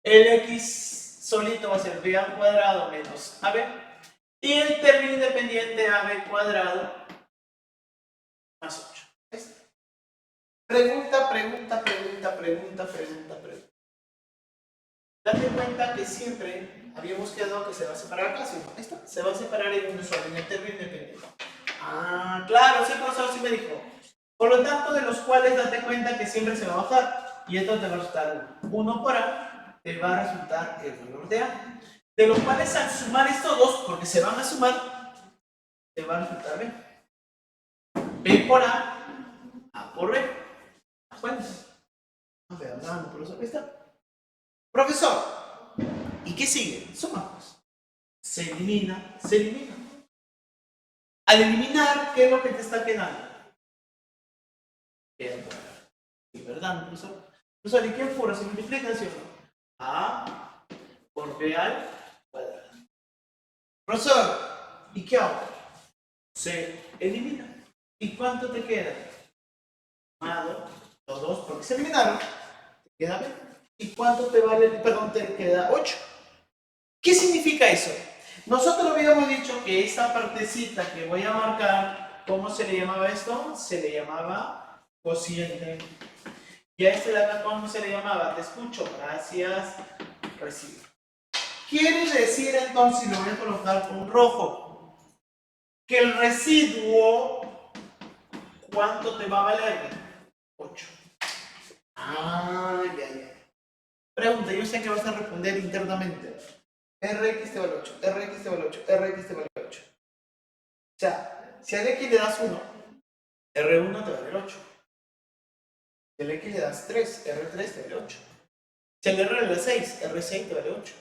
El x solito va a ser b al cuadrado menos ab. Y el término independiente ab cuadrado más 8. Pregunta. Date cuenta que siempre habíamos quedado que se va a separar acá, ¿sí? Ahí está, se va a separar en uno solo, en el término independiente. Ah, claro, sí, profesor, sí me dijo. Por lo tanto, de los cuales date cuenta que siempre se va a bajar y esto te va a resultar 1 por A, te va a resultar el valor de A. De los cuales al sumar estos dos, porque se van a sumar, te va a resultar B. B por A por B. Bueno, a ver, hablando, profesor, ahí está. Profesor, ¿y qué sigue? Sumamos. Se elimina. Al eliminar, ¿qué es lo que te está quedando? ¿Y verdad, profesor? Profesor, ¿y qué pura? ¿Se multiplica, sí o no? A por B al cuadrado. Profesor, ¿y qué hago? Se elimina. ¿Y cuánto te queda? Sumado los dos, porque se eliminaron. Te queda B. ¿Y cuánto te vale? Perdón, te queda 8. ¿Qué significa eso? Nosotros habíamos dicho que esta partecita que voy a marcar, ¿cómo se le llamaba esto? Se le llamaba cociente. ¿Y a este de acá cómo se le llamaba? Te escucho, gracias, residuo. Quiere decir entonces, y lo voy a colocar con rojo, que el residuo, ¿cuánto te va a valer? 8. Ah, ya. Pregunta, yo sé que vas a responder internamente. Rx te vale 8, Rx te vale 8, Rx te vale 8. O sea, si al X le das 1, R1 te vale el 8. Si al X le das 3, R3 te vale 8. Si al R le das 6, R6 te vale 8.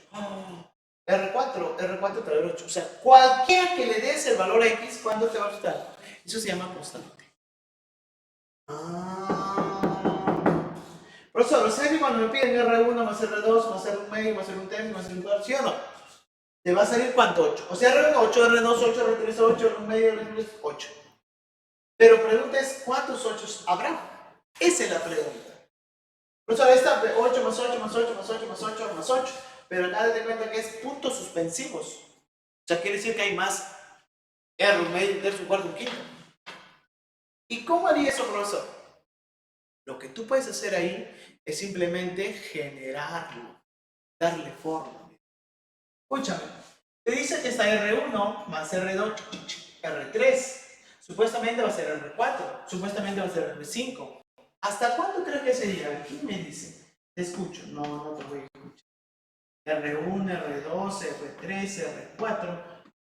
R4 te vale 8. O sea, cualquiera que le des el valor a X, ¿cuánto te va a gustar? Eso se llama constante. Profesor, o sea que cuando me piden R1 más R2 más R1 medio más R1 tercio más R1 cuarto, ¿sí o no? ¿Te va a salir cuánto? 8. O sea, R1, 8, R2, 8, R3, 8, R1 medio, R3, 8. Pero pregunta es, ¿cuántos 8 habrá? Esa es la pregunta. Profesor, esta 8 más 8 más 8 más 8 más 8 más 8. Pero acá te cuenta que es puntos suspensivos. O sea, quiere decir que hay más R1 medio, un tercio, un cuarto, un quinto. ¿Y cómo haría eso, profesor? Lo que tú puedes hacer ahí es simplemente generarlo, darle forma. Escúchame, te dice que está R1 más R2, R3, supuestamente va a ser R4, supuestamente va a ser R5. ¿Hasta cuándo crees que sería? ¿Quién me dice? Te escucho. No te voy a escuchar. R1, R2, R3, R4,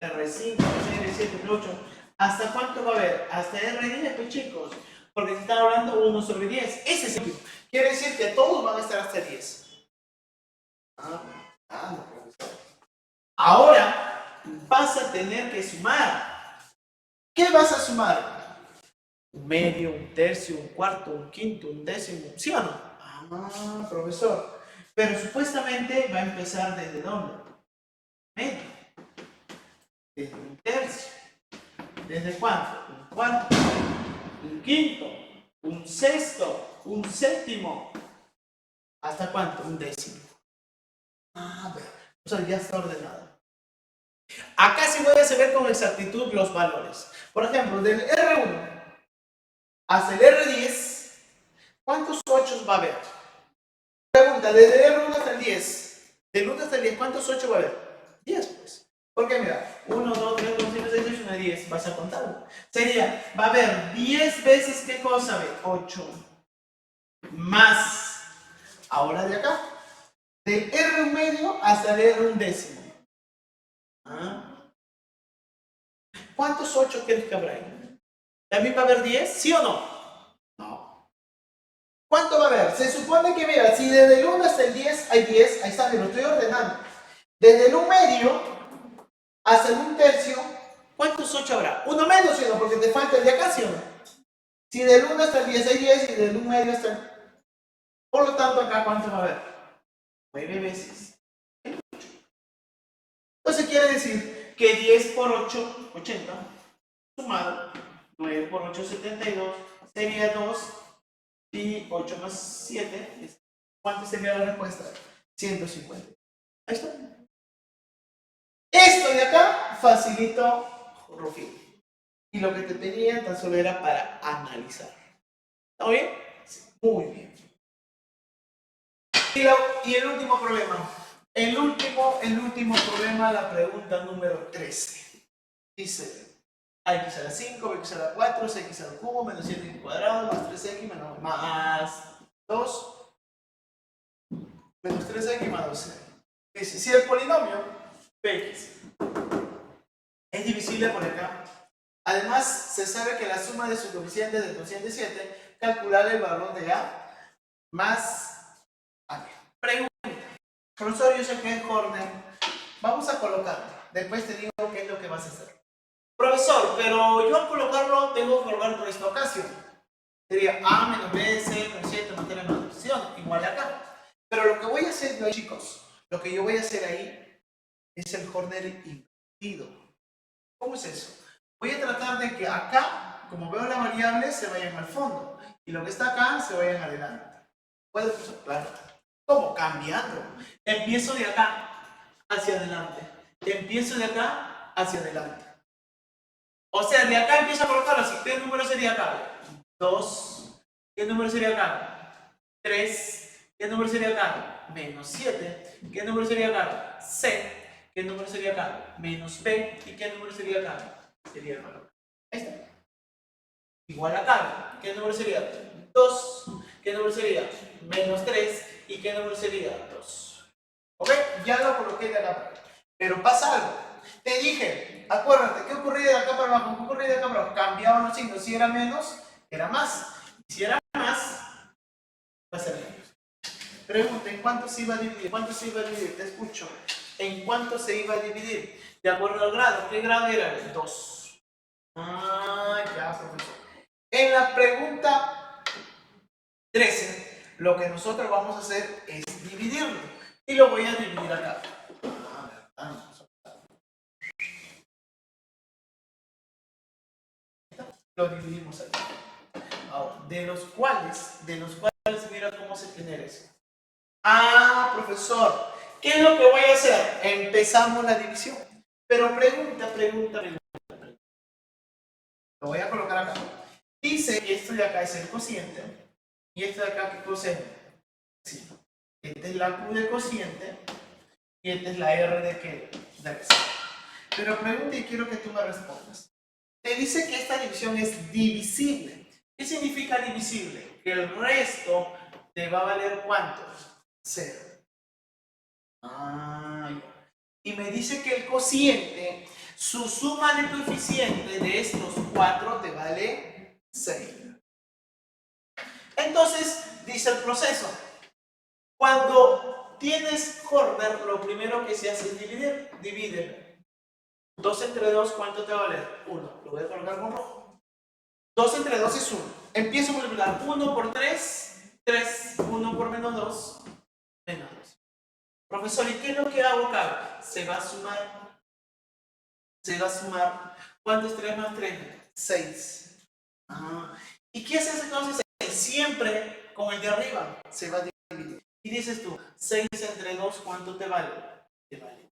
R5, R6, R7, R8. ¿Hasta cuánto va a haber? Hasta R10, pues chicos. Porque se está hablando 1 sobre 10. Ese es el tipo. Quiere decir que todos van a estar hasta 10. Ahora vas a tener que sumar. ¿Qué vas a sumar? Un medio, un tercio, un cuarto, un quinto, un décimo. ¿Sí o no? Profesor. Pero supuestamente va a empezar desde dónde? Medio. Desde un tercio. ¿Desde cuánto? Un cuarto, un quinto, un sexto, un séptimo. ¿Hasta cuánto? Un décimo. O sea, ya está ordenado. Acá sí voy a saber con exactitud los valores. Por ejemplo, del R1 hasta el R10, ¿cuántos 8 va a haber? Pregunta, desde el R1 hasta el 10, del 1 hasta el 10, ¿cuántos 8 va a haber? 10, pues. Porque mira, 1, 2, 3, 4, 5, 6, 7, 8, 9, 10, vas a contarlo. Sería, va a haber 10 veces, ¿qué cosa? Ve, 8 más, ahora de acá, del R1 hasta el R1. ¿Ah? ¿Cuántos 8 crees que habrá ahí? ¿También va a haber 10? ¿Sí o no? No. ¿Cuánto va a haber? Se supone que, vea, si desde el 1 hasta el 10 hay 10, ahí está, me lo estoy ordenando. Desde el 1/2 hasta el 1/3, ¿cuántos 8 habrá? Uno menos, ¿sí o no? Porque te falta el de acá, ¿sí o no? Si del 1 hasta el 10 hay 10 y del 1/2 hasta el... Por lo tanto, acá, ¿cuánto va a haber? 9 veces. Entonces quiere decir que 10 por 8, 80, sumado, 9 por 8, 72, sería 2, y 8 más 7, ¿cuánto sería la respuesta? 150. Ahí está. Esto de acá facilito Rufino. Y lo que te pedía tan solo era para analizar. ¿Está bien? Sí, muy bien. Y el último problema. El último problema, la pregunta número 13. Dice, x a la 5, x a la 4, x al cubo, menos 7x cuadrado, más 3x, más 2, menos 3x más 12. Dice, si el polinomio px es divisible por acá, además se sabe que la suma de sus coeficientes del cociente 7, calcular el valor de a más a b. Pregunta. Profesor, yo sé que es Horner. Vamos a colocarlo. Después te digo qué es lo que vas a hacer. Profesor, pero yo al colocarlo tengo que colocar por esta ocasión. Sería a menos b, c menos 7 más 3 más 2, igual acá. Pero lo que voy a hacer yo, chicos, lo que yo voy a hacer ahí es el Horner invertido. ¿Cómo es eso? Voy a tratar de que acá, como veo las variables, se vayan al fondo. Y lo que está acá, se vayan adelante. ¿Puedo usar? Claro. ¿Cómo? Cambiando. Empiezo de acá hacia adelante. Empiezo de acá hacia adelante. O sea, de acá empiezo a colocarlo así. ¿Qué número sería acá? 2. ¿Qué número sería acá? 3. ¿Qué número sería acá? Menos 7. ¿Qué número sería acá? C. ¿Qué número sería acá? Menos B. ¿Y qué número sería acá? Sería el valor. Ahí está. Igual acá. ¿Qué número sería? 2. ¿Qué número sería? Menos 3. ¿Y qué número sería? 2. ¿Ok? Ya lo coloqué de acá para acá. Pero pasa algo. Te dije, acuérdate, ¿qué ocurría de acá para abajo? ¿Qué ocurría de acá para abajo? Cambiaban los signos. Si era menos, era más. Si era más, va a ser menos. Pregunta, ¿en cuánto se iba a dividir? ¿Cuánto se iba a dividir? Te escucho. ¿En cuánto se iba a dividir? De acuerdo al grado. ¿Qué grado era? 2. Ah, ya, profesor. En la pregunta 13, lo que nosotros vamos a hacer es dividirlo. Y lo voy a dividir acá. Lo dividimos aquí. Ahora, de los cuales, mira cómo se genera eso. Ah, profesor, ¿qué es lo que voy a hacer? Empezamos la división. Pero pregunta. Lo voy a colocar acá. Dice que esto de acá es el cociente. Y esto de acá, ¿qué cosa es? Sí. Esta es la Q de cociente. Y esta es la R de qué? De resto. Pero pregunta y quiero que tú me respondas. Te dice que esta división es divisible. ¿Qué significa divisible? Que el resto te va a valer ¿cuánto? 0. Ah, ya. Y me dice que el cociente, su suma de coeficiente de estos 4 te vale 6. Entonces, dice el proceso. Cuando tienes Horner, lo primero que se hace es dividir. Divide. 2 entre 2, ¿cuánto te va a valer? 1. Lo voy a colocar con rojo. 2 entre 2 es 1. Empiezo a multiplicar. 1 por 3, 3. 1 por menos 2, menos 2. Profesor, ¿y qué es lo que hago acá? Se va a sumar. ¿Cuánto es 3 más 3? 6. Ah. ¿Y qué haces entonces? Siempre con el de arriba se va a dividir. Y dices tú, 6 entre 2, ¿cuánto te vale? Te vale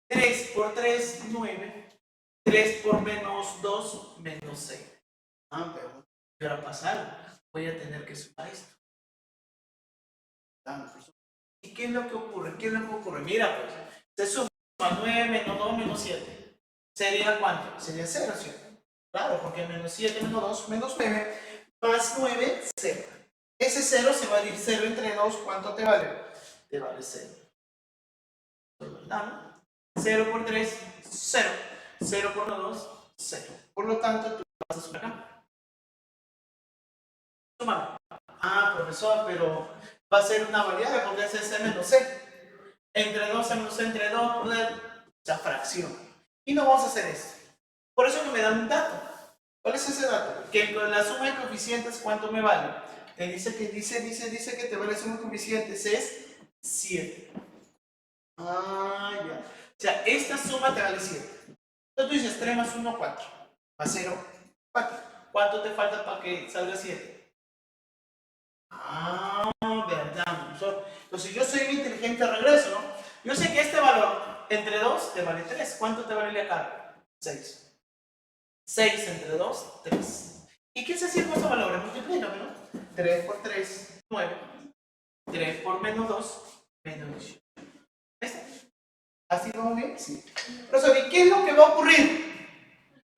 3 por 3, 9. 3 por menos 2, menos 6. Ah, pero ¿qué va a pasar? Voy a tener que sumar esto. ¿Y qué es lo que ocurre? Mira, pues, se suma 9 menos 2 menos 7. ¿Sería cuánto? Sería 0, ¿cierto? Claro, porque menos 7 menos 2 menos 9 más 9, 0. Ese 0 se va a ir 0 entre 2, ¿cuánto te vale? Te vale 0. ¿Verdad? 0 por 3, 0. 0 por 2, 0. Por lo tanto, tú vas a sumar acá. Suma. Ah, profesor, pero va a ser una variable porque es C menos C. Entre 2 menos C entre 2, esa fracción. Y no vamos a hacer esto. Por eso que me dan un dato. ¿Cuál es ese dato? Que la suma de coeficientes, ¿cuánto me vale? Te dice que te vale la suma de coeficientes es 7. Ah, ya. O sea, esta suma te vale 7. Entonces tú dices 3 más 1, 4. Más 0, 4. ¿Cuánto te falta para que salga 7? Ah, verdad. Entonces yo soy inteligente al regreso, ¿no? Yo sé que este valor entre 2 te vale 3. ¿Cuánto te vale acá? 6. 6 entre 2, 3. ¿Y qué se hace con estos valores? Multiplícame, ¿no? 3 por 3, 9. 3 por menos 2, menos 18. ¿Está? ¿Así vamos bien? Sí. Profesor, ¿y qué es lo que va a ocurrir?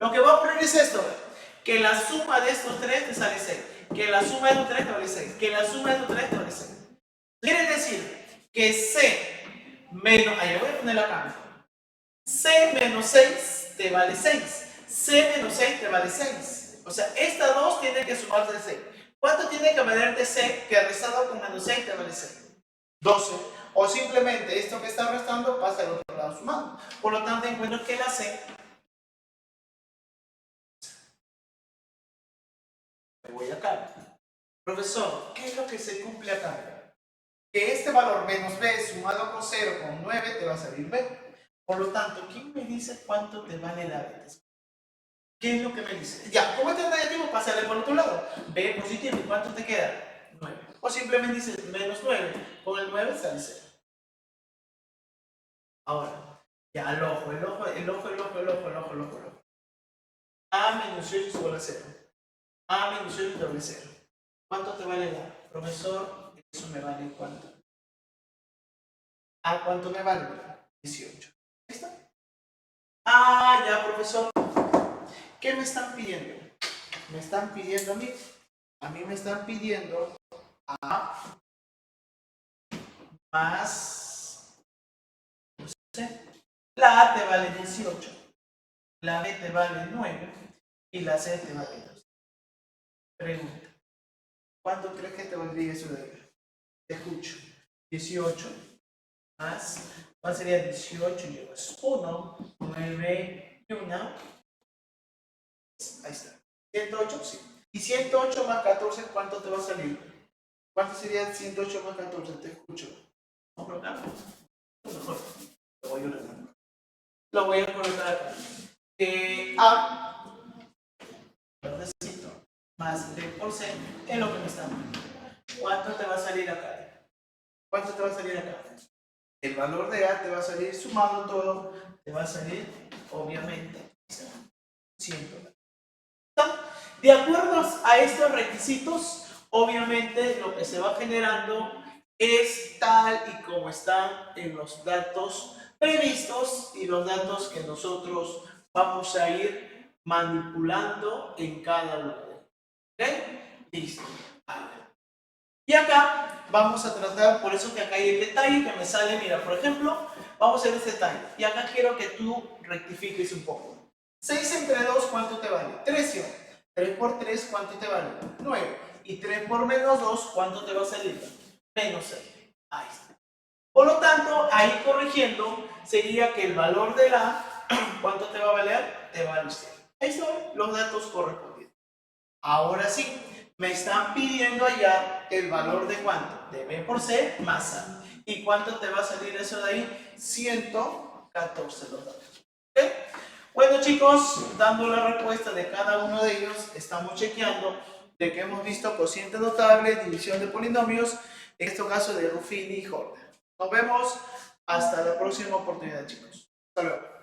Lo que va a ocurrir es esto. Que la suma de estos 3 te sale 6. Que la suma de estos 3 te vale 6. Que la suma de estos 3 te vale 6. Quiere decir que C menos... Ahí voy a poner la cámara. C menos 6 te vale 6. C menos 6 te vale 6. O sea, estas dos tienen que sumarse de 6. ¿Cuánto tiene que valer de C que restado con menos 6 te vale 6? 12. O simplemente esto que está restando pasa al otro lado sumando. Por lo tanto, encuentro que la C... Me voy acá. Profesor, ¿qué es lo que se cumple acá? Que este valor menos B sumado con 0 con 9 te va a salir B. Por lo tanto, ¿quién me dice cuánto te vale la B? ¿Qué es lo que me dice? Ya, como este es negativo, pásale por otro lado. B positivo, ¿y cuánto te queda? 9. O simplemente dices menos 9. Con el 9 sale 0. Ahora, ya el ojo. A menos 8 es igual a 0. A menos 8 es igual a 0. ¿Cuánto te vale la? Profesor, eso me vale ¿cuánto? ¿A cuánto me vale? 18. ¿Listo? Ah, ya, profesor. ¿Qué me están pidiendo? Me están pidiendo a mí me están pidiendo A más, no sé, la A te vale 18, la B te vale 9 y la C te vale 2. Pregunta, ¿cuánto crees que te valdría eso de acá? Te escucho. 18 más, ¿cuál sería 18? Llevas 1, 9 y 1. Ahí está. 108, sí. Y 108 más 14, ¿cuánto te va a salir? ¿Cuánto sería 108 más 14? Te escucho. Vamos a colocarlo. Mejor. Lo voy a colocar acá. A más B por C es lo que me está dando. ¿Cuánto te va a salir acá? ¿Cuánto te va a salir acá? El valor de A te va a salir sumando todo, te va a salir, obviamente, 100. De acuerdo a estos requisitos, obviamente lo que se va generando es tal y como están en los datos previstos y los datos que nosotros vamos a ir manipulando en cada uno. ¿Ok? Listo. Y acá vamos a tratar, por eso que acá hay el detalle que me sale, mira, por ejemplo, vamos a hacer este detalle. Y acá quiero que tú rectifiques un poco. 6 entre 2, ¿cuánto te vale? 3, ¿sí? 3 por 3, ¿cuánto te vale? 9. Y 3 por menos 2, ¿cuánto te va a salir? Menos 6. Ahí está. Por lo tanto, ahí corrigiendo, sería que el valor de la ¿cuánto te va a valer? Te vale 0. Ahí están los datos correspondientes. Ahora sí, me están pidiendo allá el valor de ¿cuánto? De B por C más A. ¿Y cuánto te va a salir eso de ahí? 114 los datos. ¿Ok? Bueno, chicos, dando la respuesta de cada uno de ellos, estamos chequeando de que hemos visto cociente notable, división de polinomios, en este caso de Ruffini y Jordan. Nos vemos hasta la próxima oportunidad, chicos. Hasta luego.